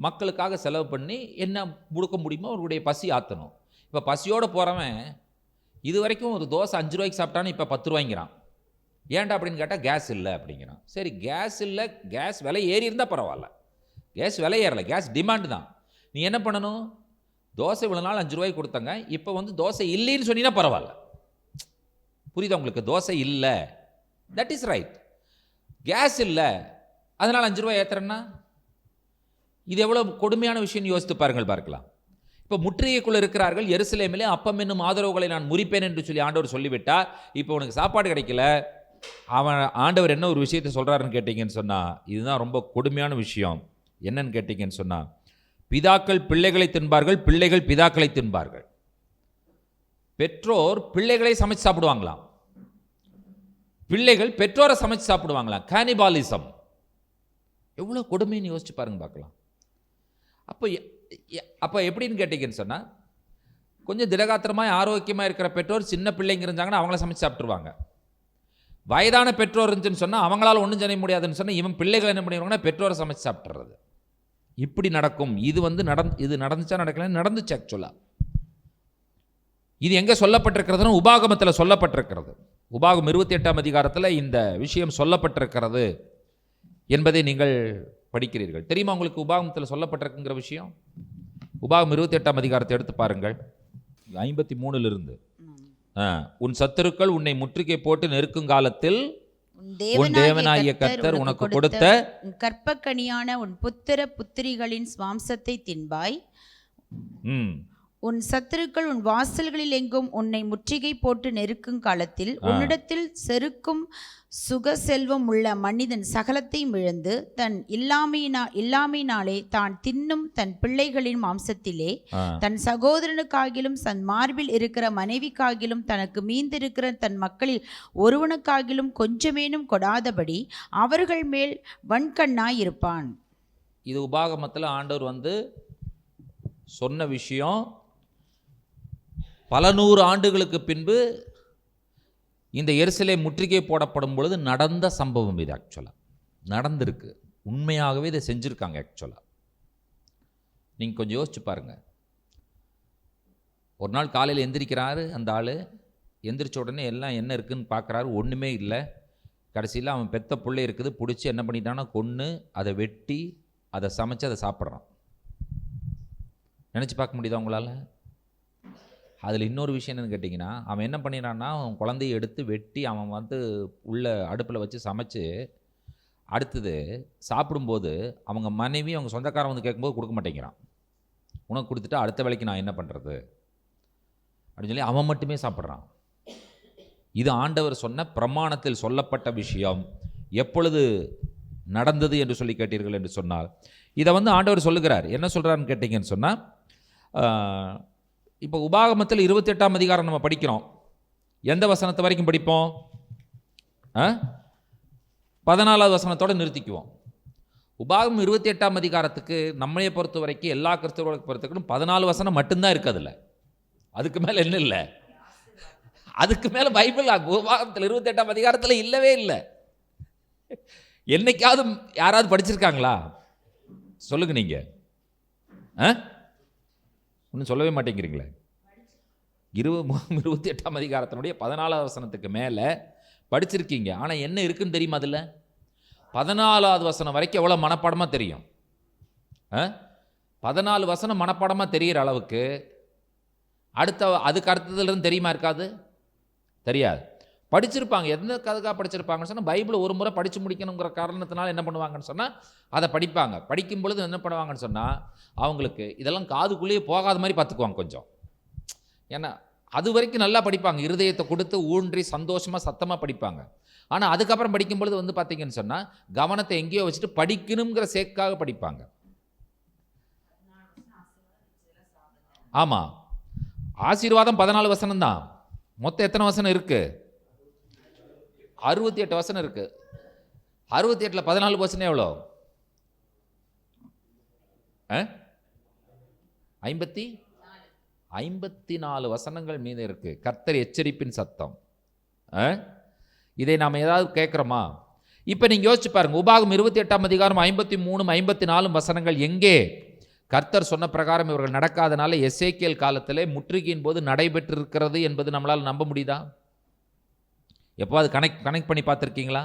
மக்களுக்காக செலவு பண்ணி என்ன முடுக்க முடியுமோ அவருடைய பசி ஆற்றணும். இப்போ பசியோடு போகிறவன் இது வரைக்கும் ஒரு தோசை 5 ரூபாய்க்கு சாப்பிட்டான்னு இப்போ 10 ரூபாய்ங்கிறான். ஏன்டா அப்படின்னு கேட்டால் கேஸ் இல்லை அப்படிங்கிறான். சரி, கேஸ் இல்லை, கேஸ் விலை ஏறி இருந்தால் பரவாயில்ல. கேஸ் விலை ஏறலை, கேஸ் டிமாண்டு தான். நீ என்ன பண்ணணும், தோசை இவ்வளோ நாள் 5 ரூபாய்க்கு கொடுத்தாங்க, இப்போ வந்து தோசை இல்லைன்னு சொன்னீங்கன்னா பரவாயில்ல. புரியுதா உங்களுக்கு? தோசை இல்லை, தட் இஸ் ரைட். கேஸ் இல்லை, அதனால் 5 ரூபாய் ஏற்றுறேன்னா இது எவ்வளோ கொடுமையான விஷயம்னு யோசித்து பார்க்கலாம். இப்போ முற்றுகைக்குள்ளே இருக்கிறார்கள். எருசலேமிலே அப்பம் என்னும் ஆதரவுகளை நான் முறிப்பேன் என்று சொல்லி ஆண்டவர் சொல்லிவிட்டார். இப்போ உனக்கு சாப்பாடு கிடைக்கல. அவன் ஆண்டவர் என்ன ஒரு விஷயத்தை சொல்கிறாருன்னு கேட்டிங்கன்னு சொன்னால், இதுதான் ரொம்ப கொடுமையான விஷயம். என்னன்னு கேட்டிங்கன்னு சொன்னால், பிதாக்கள் பிள்ளைகளை தின்பார்கள், பிள்ளைகள் பிதாக்களை தின்பார்கள். பெற்றோர் பிள்ளைகளை சமைச்சு சாப்பிடுவாங்களாம். பிள்ளைகள் பெற்றோரை சமைச்சு சாப்பிடுவாங்களாம். கேனிபாலிசம் எவ்வளோ கொடுமைன்னு யோசிச்சு பாருங்க பார்க்கலாம். அப்போ எப்படின்னு கேட்டீங்கன்னு சொன்னால், கொஞ்சம் திடகாத்திரமாக ஆரோக்கியமாக இருக்கிற பெற்றோர் சின்ன பிள்ளைங்க இருந்தாங்கன்னா அவங்கள சமைச்சு சாப்பிட்ருவாங்க. வயதான பெற்றோர் இருந்துச்சுன்னு சொன்னால் அவங்களால ஒன்றும் செய்ய முடியாதுன்னு சொன்னால் இவன் பிள்ளைகள் என்ன பண்ணிடுவாங்கன்னா பெற்றோரை சமைச்சு சாப்பிட்றது. இப்படி நடக்கும். இது இது நடந்துச்சா நடக்கலன்னு நடந்துச்சு. ஆக்சுவலாக இது எங்கே சொல்லப்பட்டிருக்கிறதுனா உபாகமத்தில் சொல்லப்பட்டிருக்கிறது. உபாகம் 28ஆம் அதிகாரத்தில் இந்த விஷயம் சொல்லப்பட்டிருக்கிறது என்பதை நீங்கள் படிக்கிறீர்கள். தெரியுமா உங்களுக்கு உபாகமத்தில் சொல்லப்பட்டிருக்குங்கிற விஷயம்? உபாகம் 28ஆம் அதிகாரத்தை எடுத்து பாருங்கள். 53 உன் சத்துருக்கள் உன்னை முற்றுகை போட்டு நெருக்கும் காலத்தில் உன் தேவனாகிய கர்த்தர் உனக்கு கொடுத்த கற்பக்கனியான உன் புத்திர புத்திரிகளின் மாம்சத்தை தின்பாய். உன் சத்துருக்கள் உன் வாசல்களில் எங்கும் உன்னை முற்றுகை போட்டு நெருக்கும் காலத்தில் உன்னிடத்தில் செருக்கும் சுக செல்வம் உள்ள மனிதன் சகலத்தையும் இழந்து தன் இல்லாமையினாலே தான் தின்னும் தன் பிள்ளைகளின் மாம்சத்திலே தன் சகோதரனுக்காகிலும் தன் மார்பில் இருக்கிற மனைவிக்காகிலும் தனக்கு மீந்திருக்கிற தன் மக்களில் ஒருவனுக்காகிலும் கொஞ்சமேனும் கொடாதபடி அவர்கள் மேல் வன்கண்ணாய் இருப்பான். இது உபாகமத்தில் ஆண்டவர் சொன்ன விஷயம். பல நூறு ஆண்டுகளுக்கு பின்பு இந்த எருசலேம் முற்றுகை போடப்படும் பொழுது நடந்த சம்பவம் இது. ஆக்சுவலாக நடந்திருக்கு. உண்மையாகவே இதை செஞ்சுருக்காங்க. ஆக்சுவலாக நீங்கள் கொஞ்சம் யோசிச்சு பாருங்கள். ஒரு நாள் காலையில் எந்திரிக்கிறாரு அந்த ஆள். எந்திரிச்ச உடனே எல்லாம் என்ன இருக்குதுன்னு பார்க்குறாரு. ஒன்றுமே இல்லை. கடைசியில் அவன் பெத்த பிள்ளை இருக்குது. பிடிச்சி என்ன பண்ணிட்டான்னா கொன்று அதை வெட்டி அதை சமைச்சு அதை சாப்பிட்றான். நினச்சி பார்க்க முடியுதா உங்களால்? அதில் இன்னொரு விஷயம் என்னென்னு கேட்டிங்கன்னா, அவன் என்ன பண்ணிடுறான்னா அவன் குழந்தையை எடுத்து வெட்டி அவன் உள்ள அடுப்பில் வச்சு சமைச்சு அடுத்தது சாப்பிடும்போது அவங்க மனைவி அவங்க சொந்தக்காரன் கேட்கும்போது கொடுக்க மாட்டேங்கிறான். உனக்கு கொடுத்துட்டு அடுத்த வேலைக்கு நான் என்ன பண்ணுறது அப்படின்னு சொல்லி அவன் மட்டுமே சாப்பிட்றான். இது ஆண்டவர் சொன்ன பிரமாணத்தில் சொல்லப்பட்ட விஷயம். எப்பொழுது நடந்தது என்று சொல்லி கேட்டீர்கள் என்று சொன்னால், இதை ஆண்டவர் சொல்லுகிறார். என்ன சொல்கிறாருன்னு கேட்டிங்கன்னு சொன்னால், இப்போ உபாகமத்தில் 28ஆம் அதிகாரம் நம்ம படிக்கிறோம். எந்த வசனத்தை வரைக்கும் படிப்போம்? 14வது வசனத்தோடு நிறுத்திக்குவோம். உபாகம் 28ஆம் அதிகாரத்துக்கு நம்மளையை பொறுத்த வரைக்கும் எல்லா கிறிஸ்தவர்களை பொறுத்தவரைக்கும் 14 வசனம் மட்டும்தான் இருக்குது. அதில் அதுக்கு மேலே என்ன இல்லை. அதுக்கு மேலே பைபிள் உபாகமத்தில் 28ஆம் அதிகாரத்தில் இல்லவே இல்லை. என்னைக்காவது யாராவது படிச்சிருக்காங்களா? சொல்லுங்க நீங்கள். ஒன்றும் சொல்லவே மாட்டேங்கிறீங்களே. 28ஆம் அதிகாரத்தினுடைய 14வது வசனத்துக்கு மேலே படிச்சிருக்கீங்க. ஆனால் என்ன இருக்குன்னு தெரியுமா? அதில் 14வது வசனம் வரைக்கும் எவ்வளோ மனப்பாடமாக தெரியும்? 14 வசனம் மனப்பாடமாக தெரிகிற அளவுக்கு அதுக்கு அடுத்ததுலேருந்து தெரியுமா? இருக்காது, தெரியாது. படிச்சிருப்பாங்க. எந்த கதைக்காக படிச்சிருப்பாங்கன்னு சொன்னால், பைபிள் ஒரு முறை படித்து முடிக்கணுங்கிற காரணத்தினால என்ன பண்ணுவாங்கன்னு சொன்னால் அதை படிப்பாங்க. படிக்கும் பொழுது என்ன பண்ணுவாங்கன்னு சொன்னால் அவங்களுக்கு இதெல்லாம் காதுக்குள்ளேயே போகாத மாதிரி பார்த்துக்குவாங்க கொஞ்சம். ஏன்னா அது வரைக்கும் நல்லா படிப்பாங்க. இருதயத்தை கொடுத்து ஊன்றி சந்தோஷமாக சத்தமாக படிப்பாங்க. ஆனால் அதுக்கப்புறம் படிக்கும் பொழுது பார்த்தீங்கன்னு சொன்னால் கவனத்தை எங்கேயோ வச்சுட்டு படிக்கணுங்கிற சேக்காக படிப்பாங்க. ஆமாம், ஆசீர்வாதம் 14 வசனம் தான். மொத்தம் எத்தனை வசனம் இருக்குது? 68 வசனம் இருக்கு. 68ல் 14 வசனம் எவ்வளோ? 54 வசனங்கள் மீது இருக்கு. கர்த்தர் எச்சரிப்பின் சத்தம். இதை நாம் ஏதாவது கேட்குறோமா? இப்போ நீங்கள் யோசிச்சு பாருங்க. உபாகம் 28ஆம் அதிகாரம் 53 54 வசனங்கள் எங்கே கர்த்தர் சொன்ன பிரகாரம் இவர்கள் நடக்காதனால எசேக்கியேல் காலத்திலே முற்றுகையின் போது நடைபெற்றிருக்கிறது என்பது நம்மளால் நம்ப முடியுதா? எப்போது கனெக்ட் பண்ணி பார்த்துருக்கீங்களா?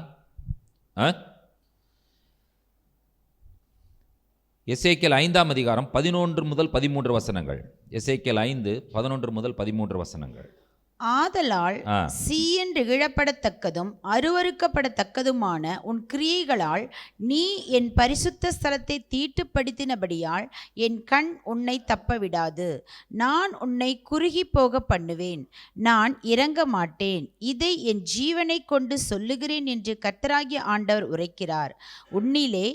எசேக்கியேல் 5ஆம் அதிகாரம் 11 முதல் 13 வசனங்கள். எசேக்கியேல் 5 11 முதல் 13 வசனங்கள். ஆதலால் சீயென்று இழப்படத்தக்கதும் அருவருக்கப்படத்தக்கதுமான உன் கிரியைகளால் நீ என் பரிசுத்த ஸ்தலத்தை தீட்டுப்படுத்தினபடியால் என் கண் உன்னை தப்ப விடாது. நான் உன்னை குறுகி போக பண்ணுவேன். நான் இறங்க மாட்டேன். இதை என் ஜீவனை கொண்டு சொல்லுகிறேன் என்று கர்த்தராகிய ஆண்டவர் உரைக்கிறார். உன்னிலே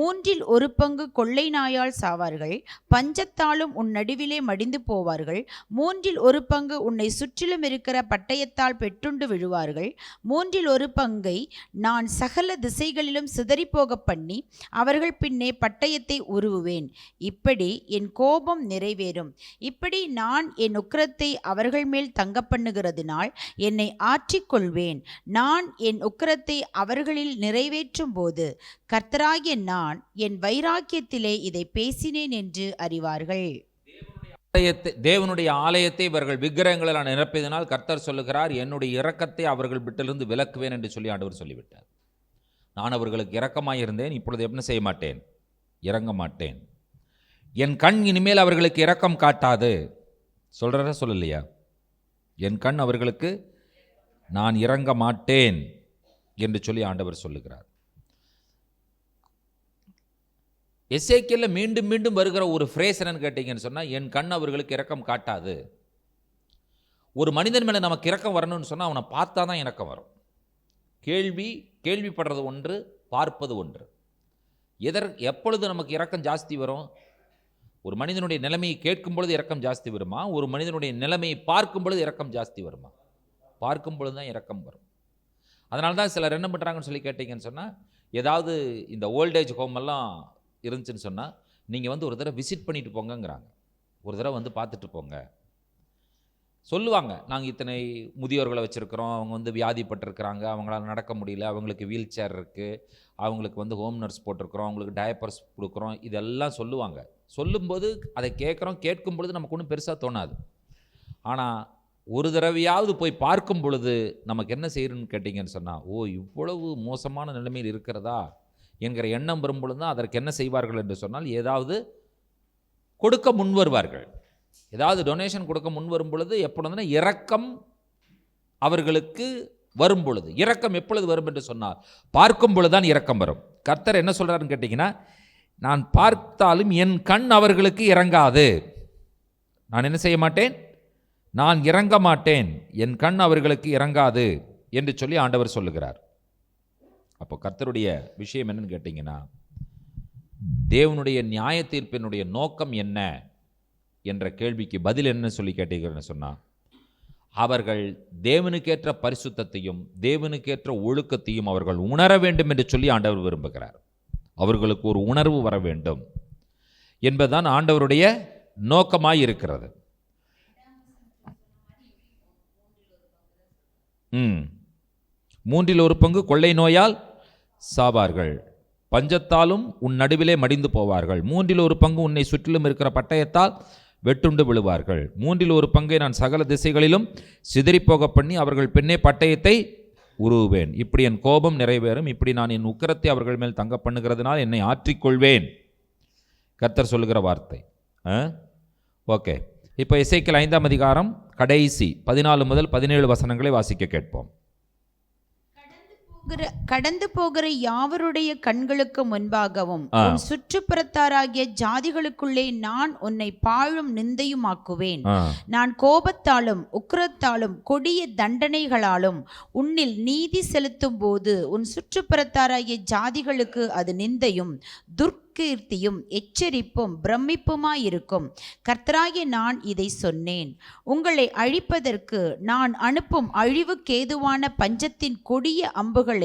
1/3 கொள்ளை நாயால் சாவார்கள். பஞ்சத்தாலும் உன் நடுவிலே மடிந்து போவார்கள். 1/3 உன்னை சுற்றிலும் இருக்கிற இருக்கிற பட்டயத்தால் பெற்றுண்டு விழுவார்கள். 1/3 நான் சகல திசைகளிலும் சிதறிப்போக பண்ணி அவர்கள் பின்னே பட்டயத்தை உருவுவேன். இப்படி என் கோபம் நிறைவேறும். இப்படி நான் என் உக்கிரத்தை அவர்கள் மேல் தங்க பண்ணுகிறதினால் என்னை ஆற்றிக்கொள்வேன். நான் என் உக்கிரத்தை அவர்களில் நிறைவேற்றும் போது கர்த்தராகிய நான் என் வைராக்கியத்திலே இதை பேசினேன் என்று அறிவார்கள். தேவனுடைய ஆலயத்தை இவர்கள் விக்கிரகங்களால் நிரப்பியதனால் கர்த்தர் சொல்லுகிறார், என்னுடைய இரக்கத்தை அவர்கள் விட்டிலிருந்து விலக்குவேன் என்று சொல்லி ஆண்டவர் சொல்லிவிட்டார். நான் அவர்களுக்கு இரக்கமாயிருந்தேன், இப்பொழுது என்ன செய்ய மாட்டேன்? இறங்க மாட்டேன். என் கண் இனிமேல் அவர்களுக்கு இரக்கம் காட்டாது. சொல்கிறத சொல்லலையா? என் கண் அவர்களுக்கு நான் இறங்க மாட்டேன் என்று சொல்லி ஆண்டவர் சொல்லுகிறார். எசேக்கியேல்ல மீண்டும் மீண்டும் வருகிற ஒரு ஃப்ரேஸ் என்னன்னு கேட்டீங்கன்னு சொன்னால், என் கண் அவர்களுக்கு இரக்கம் காட்டாது. ஒரு மனிதன் மேலே நமக்கு இரக்கம் வரணும்னு சொன்னால் அவனை பார்த்தா தான் இரக்கம் வரும். கேள்விப்படுறது ஒன்று, பார்ப்பது ஒன்று. எப்பொழுது நமக்கு இரக்கம் ஜாஸ்தி வரும்? ஒரு மனிதனுடைய நிலைமையை கேட்கும் பொழுது இரக்கம் ஜாஸ்தி வருமா? ஒரு மனிதனுடைய நிலைமையை பார்க்கும் பொழுது இரக்கம் ஜாஸ்தி வருமா? பார்க்கும் பொழுது தான் இரக்கம் வரும். அதனால தான் சிலர் என்ன பண்ணுறாங்கன்னு சொல்லி கேட்டீங்கன்னு சொன்னால், ஏதாவது இந்த ஓல்டேஜ் ஹோம் எல்லாம் இருந்துச்சுன்னு சொன்னால், நீங்கள் ஒரு தடவை விசிட் பண்ணிட்டு போங்கங்கிறாங்க. ஒரு தடவை பார்த்துட்டு போங்க சொல்லுவாங்க. நாங்கள் இத்தனை முதியோர்களை வச்சுருக்கிறோம், அவங்க வியாதிப்பட்டிருக்கிறாங்க, அவங்களால நடக்க முடியல, அவங்களுக்கு வீல் சேர் இருக்குது, அவங்களுக்கு ஹோம் நர்ஸ் போட்டிருக்கிறோம், அவங்களுக்கு டயப்பர்ஸ் கொடுக்குறோம், இதெல்லாம் சொல்லுவாங்க. சொல்லும்போது அதை கேட்கும் பொழுது நமக்கு ஒன்றும் பெருசாக தோணாது. ஆனால் ஒரு தடவையாவது போய் பார்க்கும் பொழுது நமக்கு என்ன செய்யணும்னு கேட்டிங்கன்னு சொன்னால், ஓ இவ்வளவு மோசமான நிலைமையில் இருக்கிறதா என்கிற எண்ணம் வரும்பொழுது தான் அதற்கு என்ன செய்வார்கள் என்று சொன்னால், ஏதாவது கொடுக்க முன் வருவார்கள். ஏதாவது டொனேஷன் கொடுக்க முன் வரும் பொழுது எப்பொழுதுனா இரக்கம் அவர்களுக்கு வரும் பொழுது. இரக்கம் எப்பொழுது வரும் என்று சொன்னால், பார்க்கும் பொழுதுதான் இரக்கம் வரும். கர்த்தர் என்ன சொல்கிறாருன்னு கேட்டிங்கன்னா, நான் பார்த்தாலும் என் கண் அவர்களுக்கு இறங்காது. நான் என்ன செய்ய மாட்டேன்? நான் இறங்க மாட்டேன், என் கண் அவர்களுக்கு இறங்காது என்று சொல்லி ஆண்டவர் சொல்லுகிறார். அப்போ கர்த்தருடைய விஷயம் என்னன்னு கேட்டிங்கன்னா, தேவனுடைய நியாய தீர்ப்பினுடைய நோக்கம் என்ன என்ற கேள்விக்கு பதில் என்ன சொல்லி கேட்டீங்கன்னு சொன்னால், அவர்கள் தேவனுக்கேற்ற பரிசுத்தத்தையும் தேவனுக்கேற்ற ஒழுக்கத்தையும் அவர்கள் உணர வேண்டும் என்று சொல்லி ஆண்டவர் விரும்புகிறார். அவர்களுக்கு ஒரு உணர்வு வர வேண்டும் என்பதுதான் ஆண்டவருடைய நோக்கமாய் இருக்கிறது. 1/3 கொள்ளை நோயால் சாவார்கள், பஞ்சத்தாலும் உன் நடுவிலே மடிந்து போவார்கள். 1/3 உன்னை சுற்றிலும் இருக்கிற பட்டயத்தால் வெட்டுண்டு விழுவார்கள். 1/3 நான் சகல திசைகளிலும் சிதறிப்போக பண்ணி அவர்கள் பின்னே பட்டயத்தை உருவுவேன். இப்படி என் கோபம் நிறைவேறும். இப்படி நான் என் உக்கிரத்தை அவர்கள் மேல் தங்க பண்ணுகிறதுனால் என்னை ஆற்றிக்கொள்வேன். கர்த்தர் சொல்லுகிற வார்த்தை. ஓகே, இப்போ எசேக்கியேல் 5ஆம் அதிகாரம் கடைசி 14 முதல் 17 வசனங்களை வாசிக்க கேட்போம். கடந்து போகிற யாவருடைய கண்களுக்கு முன்பாகவும் உன் சுற்றுப்புறத்தாராகிய ஜாதிகளுக்குள்ளே நான் உன்னை பாழும் நிந்தையுமாக்குவேன். நான் கோபத்தாலும் உக்கிரத்தாலும் கொடிய தண்டனைகளாலும் உன்னில் நீதி செலுத்தும் போது உன் சுற்றுப்புறத்தாராகிய ஜாதிகளுக்கு அது நிந்தையும் துர்க்கீர்த்தியும் எச்சரிப்பும் பிரமிப்புமாயிருக்கும். கர்த்தராகிய நான் இதை சொன்னேன். உங்களை அழிப்பதற்கு நான் அனுப்பும் அழிவுக்கேதுவான பஞ்சத்தின் கொடிய அம்புகளை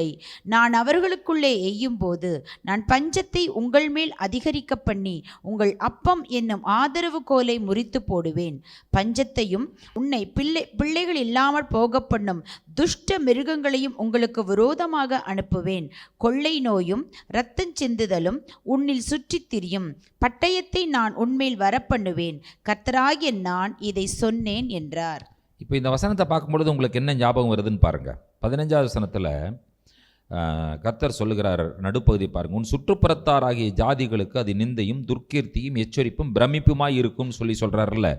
நான் அவர்களுக்குள்ளே எய்யும் போது நான் பஞ்சத்தை உங்கள் மேல் அதிகரிக்க பண்ணி உங்கள் அப்பம் என்னும் ஆதரவு கோலை முறித்து போடுவேன். பஞ்சத்தையும் உன்னை பிள்ளைகள் இல்லாமல் போக பண்ணும் துஷ்ட மிருகங்களையும் உங்களுக்கு விரோதமாக அனுப்புவேன். கொள்ளை நோயும் இரத்தம் சிந்துதலும் உன்னில் சுற்றித் திரியும். பட்டயத்தை நான் உன்மேல் வரப்பண்ணுவேன். கர்த்தராகிய நான் இதை சொன்னேன் என்றார். இப்போ இந்த வசனத்தை பார்க்கும்பொழுது உங்களுக்கு என்ன ஞாபகம் வருதுன்னு பாருங்க. 15ஆவது வசனத்தில் கர்த்தர் சொல்லுகிறார், நடுப்பகுதி பாருங்க, உன் சுற்றுப்புறத்தாராகிய ஜாதிகளுக்கு அது நிந்தையும் துர்க்கீர்த்தியும் எச்சரிப்பும் பிரமிப்புமாய் இருக்கும் சொல்லி சொல்றாருல்ல.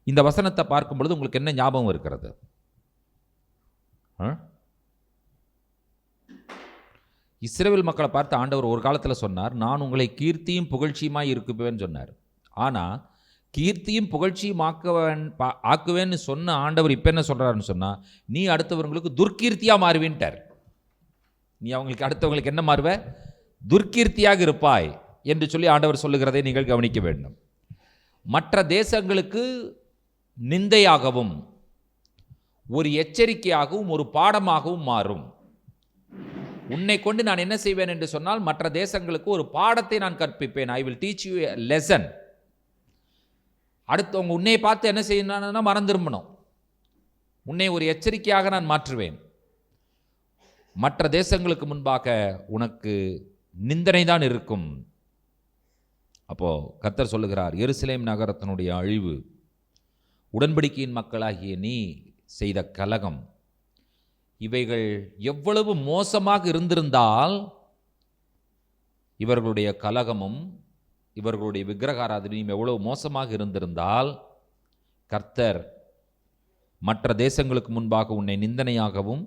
இந்த வசனத்தை பார்க்கும் பொழுது உங்களுக்கு என்ன ஞாபகம் இருக்கிறது? இஸ்ரவேல் மக்களை பார்த்து ஆண்டவர் ஒரு காலத்தில் சொன்னார், நான் உங்களை கீர்த்தியும் புகழ்ச்சியுமாய் இருக்குவேன்னு சொன்னார். ஆனால் கீர்த்தியும் புகழ்ச்சியும் ஆக்குவேன்னு சொன்ன ஆண்டவர் இப்போ என்ன சொல்கிறாருன்னு சொன்னால், நீ அடுத்தவர்களுக்கு துர்க்கீர்த்தியாக மாறுவேன்ட்டார். நீ அவங்களுக்கு அடுத்தவங்களுக்கு என்ன மாறுவ? துர்க்கீர்த்தியாக இருப்பாய் என்று சொல்லி ஆண்டவர் சொல்லுகிறதை நீங்கள் கவனிக்க வேண்டும். மற்ற தேசங்களுக்கு நிந்தையாகவும் ஒரு எச்சரிக்கையாகவும் ஒரு பாடமாகவும் மாறும். உன்னை கொண்டு நான் என்ன செய்வேன் என்று சொன்னால், மற்ற தேசங்களுக்கு ஒரு பாடத்தை நான் கற்பிப்பேன். I will teach you a lesson. அடுத்து உன்னை பார்த்து என்ன செய்யணும்னா மனம் திரும்பணும். உன்னை ஒரு எச்சரிக்கையாக நான் மாற்றுவேன். மற்ற தேசங்களுக்கு முன்பாக உனக்கு நிந்தனை தான் இருக்கும். அப்போ கர்த்தர் சொல்லுகிறார், எருசலேம் நகரத்தினுடைய அழிவு, உடன்படிக்கையின் மக்களாகிய நீ செய்த கலகம், இவைகள் எவ்வளவு மோசமாக இருந்திருந்தால் இவர்களுடைய கலகமும் இவர்களுடைய விக்கிரகாராதனையும் எவ்வளவு மோசமாக இருந்திருந்தால் கர்த்தர் மற்ற தேசங்களுக்கு முன்பாக உன்னை நிந்தனையாகவும்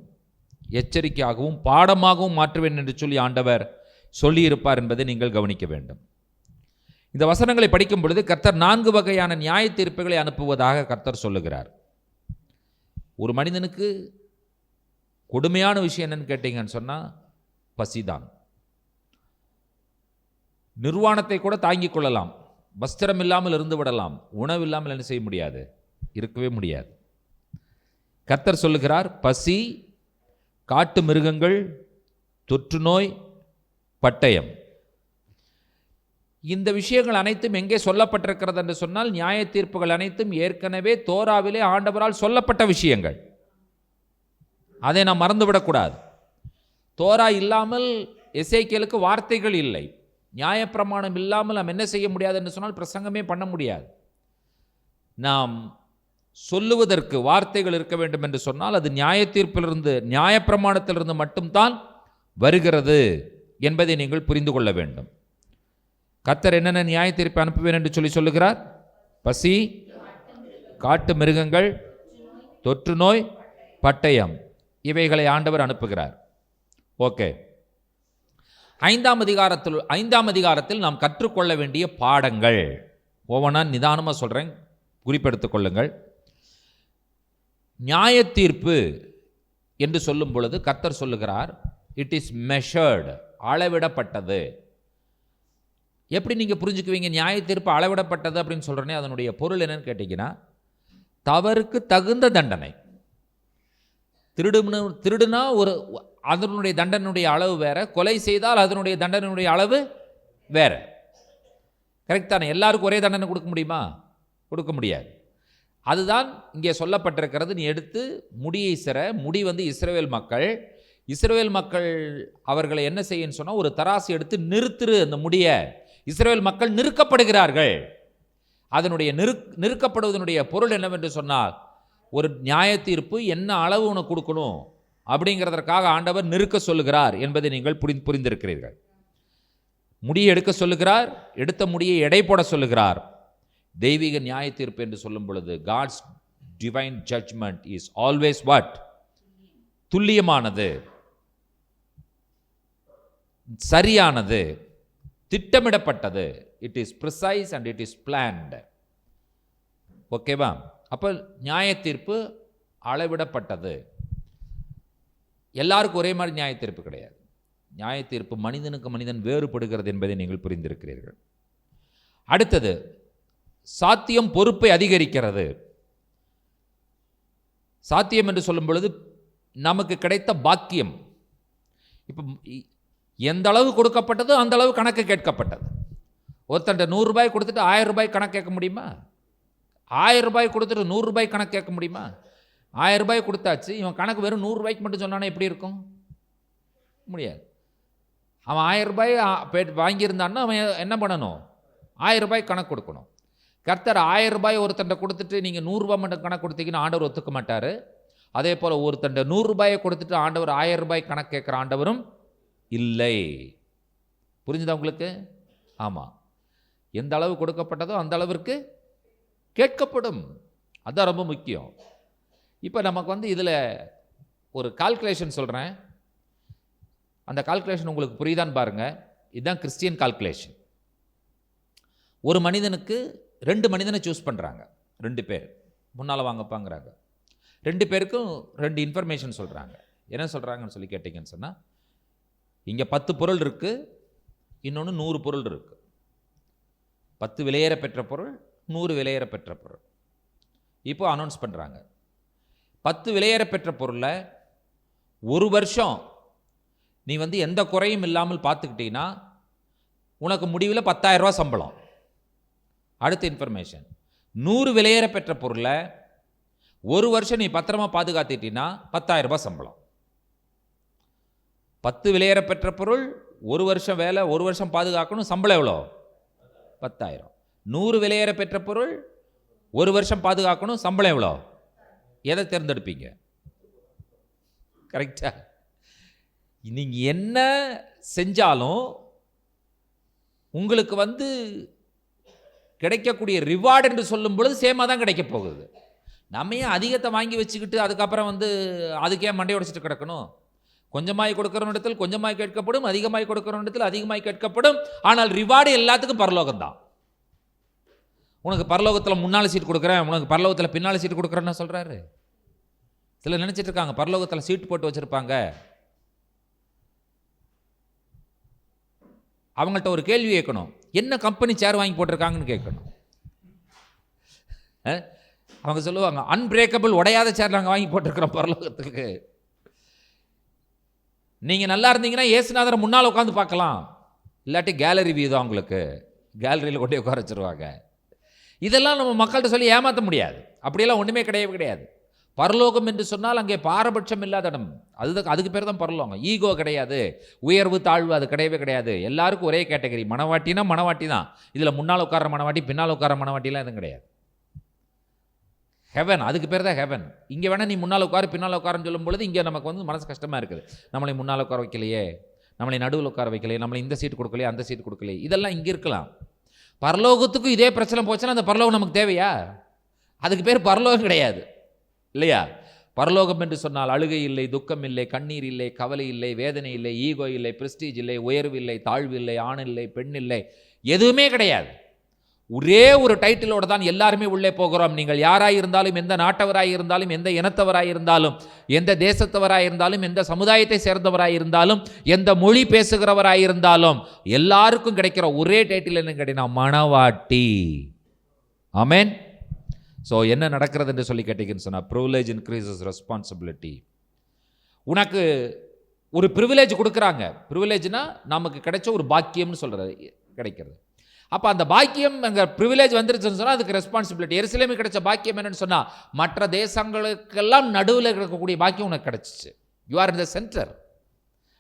எச்சரிக்கையாகவும் பாடமாகவும் மாற்றுவேன் என்று சொல்லி ஆண்டவர் சொல்லியிருப்பார் என்பதை நீங்கள் கவனிக்க வேண்டும். இந்த வசனங்களை படிக்கும் பொழுது கர்த்தர் 4 வகையான நியாய தீர்ப்புகளை அனுப்புவதாக கர்த்தர் சொல்லுகிறார். ஒரு மனிதனுக்கு கொடுமையான விஷயம் என்னன்னு கேட்டீங்கன்னு சொன்னால் பசிதான். நிர்வாணத்தை கூட தாங்கிக் கொள்ளலாம், வஸ்திரம் இல்லாமல் இருந்து விடலாம், உணவு இல்லாமல் என்ன செய்ய முடியாது, இருக்கவே முடியாது. கர்த்தர் சொல்லுகிறார், பசி, காட்டு மிருகங்கள், தொற்று நோய், பட்டயம். இந்த விஷயங்கள் அனைத்தும் எங்கே சொல்லப்பட்டிருக்கிறது என்று சொன்னால், நியாய தீர்ப்புகள் அனைத்தும் ஏற்கனவே தோராவிலே ஆண்டவரால் சொல்லப்பட்ட விஷயங்கள். அதை நாம் மறந்துவிடக்கூடாது. தோரா இல்லாமல் எசேக்கியேலுக்கு வார்த்தைகள் இல்லை. நியாயப்பிரமாணம் இல்லாமல் நாம் என்ன செய்ய முடியாது என்று சொன்னால் பிரசங்கமே பண்ண முடியாது. நாம் சொல்லுவதற்கு வார்த்தைகள் இருக்க வேண்டும் என்று சொன்னால் அது நியாய தீர்ப்பிலிருந்து, நியாயப்பிரமாணத்திலிருந்து மட்டும்தான் வருகிறது என்பதை நீங்கள் புரிந்து கொள்ள வேண்டும். கர்த்தர் என்னென்ன நியாய தீர்ப்பை அனுப்புவேன் என்று சொல்லுகிறார்? பசி, காட்டு மிருகங்கள், தொற்று நோய், பட்டயம், இவைகளை ஆண்டவர் அனுப்புகிறார். ஓகே, 5ஆம் அதிகாரத்தில் நாம் கற்றுக்கொள்ள வேண்டிய பாடங்கள் ஒவ்வொன்றா நிதானமாக சொல்கிறேன், குறிப்பெடுத்துக் கொள்ளுங்கள். நியாய தீர்ப்பு என்று சொல்லும் பொழுது கர்த்தர் சொல்லுகிறார், இட் இஸ் மெஷர்டு, அளவிடப்பட்டது. எப்படி நீங்கள் புரிஞ்சுக்குவீங்க நியாய தீர்ப்பு அளவிடப்பட்டது அப்படின்னு சொல்கிறேனே? அதனுடைய பொருள் என்னன்னு கேட்டிங்கன்னா, தவறுக்கு தகுந்த தண்டனை. திருடுனா ஒரு அதனுடைய தண்டனுடைய அளவு வேற, கொலை செய்தால் அதனுடைய தண்டனுடைய அளவு வேற. கரெக்ட் தானே? எல்லாருக்கும் ஒரே தண்டனை கொடுக்க முடியுமா? கொடுக்க முடியாது. அதுதான் இங்கே சொல்லப்பட்டிருக்கிறது. நீ எடுத்து முடியை முடி இஸ்ரவேல் மக்கள் அவர்களை என்ன செய்யன்னு சொன்னால், ஒரு தராசு எடுத்து நிறுத்துரு அந்த முடியை. இஸ்ரவேல் மக்கள் நிறுக்கப்படுகிறார்கள். அதனுடைய நிறுக்கப்படுவதனுடைய பொருள் என்னவென்று சொன்னால், ஒரு நியாய தீர்ப்பு என்ன அளவு உனக்கு கொடுக்கணும் அப்படிங்கிறதற்காக ஆண்டவர் நிறுக்க சொல்லுகிறார் என்பதை நீங்கள் புரிந்திருக்கிறீர்கள். முடியை எடுக்க சொல்லுகிறார், எடுத்த முடியை எடை போட சொல்லுகிறார். தெய்வீக நியாய தீர்ப்பு என்று சொல்லும் பொழுது God's divine judgment is always what? துல்லியமானது, சரியானது, திட்டமிடப்பட்டது. It is precise and it is planned. ஓகேவா? அப்போ நியாய தீர்ப்பு அளவிடப்பட்டது. எல்லாருக்கும் ஒரே மாதிரி நியாய தீர்ப்பு கிடையாது. நியாய தீர்ப்பு மனிதனுக்கு மனிதன் வேறுபடுகிறது என்பதை நீங்கள் புரிந்திருக்கிறீர்கள். அடுத்தது, சாத்தியம் பொறுப்பை அதிகரிக்கிறது. சாத்தியம் என்று சொல்லும் பொழுது நமக்கு கிடைத்த பாக்கியம். இப்போ எந்த அளவு கொடுக்கப்பட்டதோ அந்த அளவு கணக்கு கேட்கப்பட்டது. ஒருத்தண்ட 100 ரூபாய் கொடுத்துட்டு 1000 ரூபாய் கணக்கு கேட்க முடியுமா? 1000 ரூபாய் கொடுத்துட்டு 100 ரூபாய் கணக்கு கேட்க முடியுமா? 1000 ரூபாய் கொடுத்தாச்சு, இவன் கணக்கு வெறும் 100 ரூபாய்க்கு மட்டும் சொன்னானே எப்படி இருக்கும்? முடியாது. அவன் 1000 ரூபாய் வாங்கியிருந்தான்னா அவன் என்ன பண்ணணும்? 1000 ரூபாய் கணக்கு கொடுக்கணும். கர்த்தர் 1000 ரூபாய் ஒருத்தண்ட கொடுத்துட்டு நீங்கள் 100 ரூபாய் மட்டும் கணக்கு கொடுத்தீங்கன்னா ஆண்டவர் ஒத்துக்க மாட்டார். அதே போல் ஒருத்தண்ட 100 ரூபாயை கொடுத்துட்டு ஆண்டவர் 1000 ரூபாய் கணக்கு கேட்குற ஆண்டவரும் இல்லை. புரிஞ்சுதா உங்களுக்கு? ஆமாம், எந்த அளவு கொடுக்கப்பட்டதோ அந்த அளவிற்கு கேட்கப்படும். அதுதான் ரொம்ப முக்கியம். இப்போ நமக்கு இதில் ஒரு கால்குலேஷன் சொல்கிறேன். அந்த கால்குலேஷன் உங்களுக்கு புரியுதான்னு பாருங்கள். இதுதான் கிறிஸ்டியன் கால்குலேஷன். ஒரு மனிதனுக்கு 2 மனிதனை சூஸ் பண்ணுறாங்க. 2 பேர் முன்னால் வாங்கப்பாங்கிறாங்க. 2 பேருக்கும் 2 இன்ஃபர்மேஷன் சொல்கிறாங்க. என்ன சொல்கிறாங்கன்னு சொல்லி கேட்டிங்கன்னு சொன்னால், இங்கே 10 பொருள் இருக்குது, இன்னொன்று 100 பொருள் இருக்குது. 10 விலையேற பெற்ற பொருள், 100 விலையேற பெற்ற பொருள். இப்போ அனௌன்ஸ் பண்ணுறாங்க, 10 விலையேற பெற்ற பொருளை ஒரு வருஷம் நீ எந்த குறையும் இல்லாமல் பார்த்துக்கிட்டீங்கன்னா உனக்கு முடிவில் 10,000 ரூபா சம்பளம். அடுத்த இன்ஃபர்மேஷன், 100 விலையேற பெற்ற பொருளை ஒரு வருஷம் நீ பத்திரமா பாதுகாத்துட்டீங்கன்னா 10,000 ரூபாய் சம்பளம். 10 விலையேற பெற்ற பொருள், ஒரு வருஷம் வேலை, ஒரு வருஷம் பாதுகாக்கணும், சம்பளம் எவ்வளோ? 10,000. 100 விலையேற பெற்ற பொருள், ஒரு வருஷம் பாதுகாக்கணும், சம்பளம் எவ்வளோ? எதை தேர்ந்தெடுப்பீங்க? கரெக்டா? நீங்கள் என்ன செஞ்சாலும் உங்களுக்கு கிடைக்கக்கூடிய ரிவார்டு என்று சொல்லும் பொழுது சேமாக தான் கிடைக்க போகுது. நம்ம ஏன் அதிகத்தை வாங்கி வச்சுக்கிட்டு அதுக்கப்புறம் அதுக்கே மண்டை உடைச்சிட்டு கிடக்கணும்? கொஞ்சமாய் கொடுக்குற இடத்தில் கொஞ்சமாய் கேட்கப்படும், அதிகமாய் கொடுக்குற இடத்தில் அதிகமாய் கேட்கப்படும். ஆனால் ரிவார்டு எல்லாத்துக்கும் பரலோகம் தான். உனக்கு பரலோகத்தில் முன்னால் சீட் கொடுக்குறேன், உனக்கு பரலோகத்தில் பின்னால் சீட் கொடுக்குறேன்னு சொல்கிறாரு. சிலர் நினச்சிட்டு இருக்காங்க பரலோகத்தில் சீட் போட்டு வச்சுருப்பாங்க. அவங்கள்ட்ட ஒரு கேள்வி கேட்கணும், என்ன கம்பெனி சேர் வாங்கி போட்டிருக்காங்கன்னு கேட்கணும். அவங்க சொல்லுவாங்க அன்பிரேக்கபிள், உடையாத சேர் நாங்கள் வாங்கி போட்டிருக்கிறோம் பரலோகத்துக்கு. நீங்கள் நல்லா இருந்தீங்கன்னா ஏசுநாதரை முன்னால் உட்காந்து பார்க்கலாம், இல்லாட்டி கேலரி வியூ தான் உங்களுக்கு, கேலரியில் கொண்டு உட்கார வச்சுருவாங்க. இதெல்லாம் நம்ம மக்கள்கிட்ட சொல்லி ஏமாற்ற முடியாது. அப்படியெல்லாம் ஒன்றுமே கிடையவே கிடையாது. பரலோகம் என்று சொன்னால் அங்கே பாரபட்சம் இல்லாத இடம். அதுக்கு பேர் தான் பரலோகம். ஈகோ கிடையாது, உயர்வு தாழ்வு அது கிடையவே கிடையாது. எல்லாருக்கும் ஒரே கேட்டகரி. மனவாட்டினா மனவாட்டி தான். இதில் முன்னால் உட்கார மனவாட்டி, பின்னால் உட்கார மனவாட்டிலாம் எதுவும் கிடையாது. ஹெவன், அதுக்கு பேர் தான் ஹெவன். இங்கே வேணால் நீ முன்னால் உட்காரு பின்னால் உட்காருன்னு சொல்லும் பொழுது இங்கே நமக்கு மனசு கஷ்டமாக இருக்குது. நம்மளை முன்னால் உட்கார வைக்கலையே, நம்மளை நடுவில் உட்கார வைக்கலையே, நம்மளை இந்த சீட் கொடுக்கலையே, அந்த சீட் கொடுக்கலையே, இதெல்லாம் இங்கே இருக்கலாம். பரலோகத்துக்கும் இதே பிரச்சனை போச்சுன்னா அந்த பரலோகம் நமக்கு தேவையா? அதுக்கு பேர் பரலோகம் கிடையாது, இல்லையா? பரலோகம் என்று சொன்னால் அழுகை இல்லை, துக்கம் இல்லை, கண்ணீர் இல்லை, கவலை இல்லை, வேதனை இல்லை, ஈகோ இல்லை, பிரெஸ்டீஜ் இல்லை, உயர்வு இல்லை, தாழ்வு இல்லை, ஆண் இல்லை, பெண் இல்லை, எதுவுமே கிடையாது. ஒரே ஒரு டைட்டிலோடு தான் எல்லாருமே உள்ளே போகிறோம். நீங்கள் யாராய் இருந்தாலும், எந்த நாட்டவராய் இருந்தாலும், எந்த இனத்தவராய் இருந்தாலும், எந்த தேசத்தவராய் இருந்தாலும், எந்த சமுதாயத்தை சேர்ந்தவராய் இருந்தாலும், எந்த மொழி பேசுகிறவராய் இருந்தாலும், எல்லாருக்கும் கிடைக்கிற ஒரே டைட்டில் என்ன கேட்டீங்கன்னா மணவாட்டி. ஆமென். ஸோ என்ன நடக்கிறது என்று சொல்லி கேட்டீங்கன்னு சொன்னால், ப்ரிவிலேஜ் இன்க்ரீசஸ் ரெஸ்பான்சிபிலிட்டி. உனக்கு ஒரு ப்ரிவிலேஜ் கொடுக்குறாங்க. ப்ரிவிலேஜ்னா நமக்கு கிடைச்ச ஒரு பாக்கியம்னு சொல்கிறது கிடைக்கிறது. அப்போ அந்த பாக்கியம் அங்கே ப்ரிவிலேஜ் வந்துருச்சுன்னு சொன்னால் அதுக்கு ரெஸ்பான்சிபிலிட்டி. எருசலேமுக்கு கிடைச்ச பாக்கியம் என்னன்னு சொன்னால், மற்ற தேசங்களுக்கெல்லாம் நடுவில் இருக்கக்கூடிய பாக்கியம் உனக்கு கிடைச்சிச்சு. You are in the centre.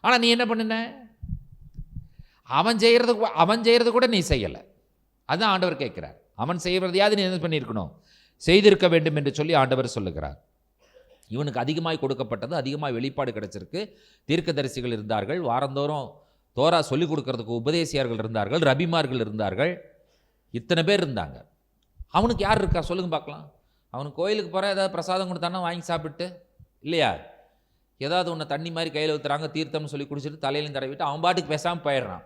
ஆனால் நீ என்ன பண்ணின? அவன் செய்கிறது கூட நீ செய்யலை. அதுதான் ஆண்டவர் கேட்குறார். அவன் செய்வதையாவது நீ என்ன பண்ணியிருக்கணும்? செய்திருக்க வேண்டும் என்று சொல்லி ஆண்டவர் சொல்லுகிறார். இவனுக்கு அதிகமாய் கொடுக்கப்பட்டது, அதிகமாக வெளிப்பாடு கிடைச்சிருக்கு. தீர்க்கதரிசிகள் இருந்தார்கள், வாரந்தோறும் தோரா சொல்லிக் கொடுக்கறதுக்கு உபதேசியார்கள் இருந்தார்கள், ரபிமார்கள் இருந்தார்கள், இத்தனை பேர் இருந்தாங்க. அவனுக்கு யார் இருக்கா சொல்லுங்க பார்க்கலாம்? அவனுக்கு கோயிலுக்கு போகிற ஏதாவது பிரசாதம் கொடுத்தானா வாங்கி சாப்பிட்டு, இல்லையா? ஏதாவது ஒன்று தண்ணி மாதிரி கையில் ஊற்றுறாங்க, தீர்த்தம்னு சொல்லி குடிச்சிட்டு தலையிலையும் தடவிட்டு அவன் பாட்டுக்கு பேசாமல் போயிடுறான்.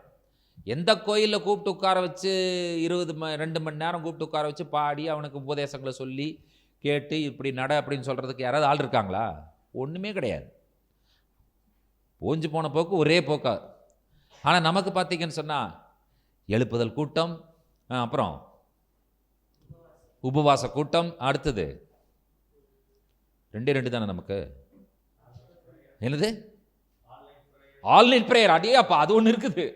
எந்த கோயிலில் கூப்பிட்டு உட்கார வச்சு 2 மணி நேரம் கூப்பிட்டு உட்கார வச்சு பாடி அவனுக்கு உபதேசங்களை சொல்லி கேட்டு இப்படி நட அப்படின்னு சொல்கிறதுக்கு யாராவது ஆள் இருக்காங்களா? ஒன்றுமே கிடையாது. ஓஞ்சு போன போக்கு ஒரே போக்கா. ஆனால் நமக்கு பார்த்தீங்கன்னு சொன்னால் எழுப்புதல் கூட்டம், அப்புறம் உபவாச கூட்டம், அடுத்தது 2 தானே நமக்கு. என்னது? Online prayer. அடியே அப்போ அது ஒன்று இருக்குது.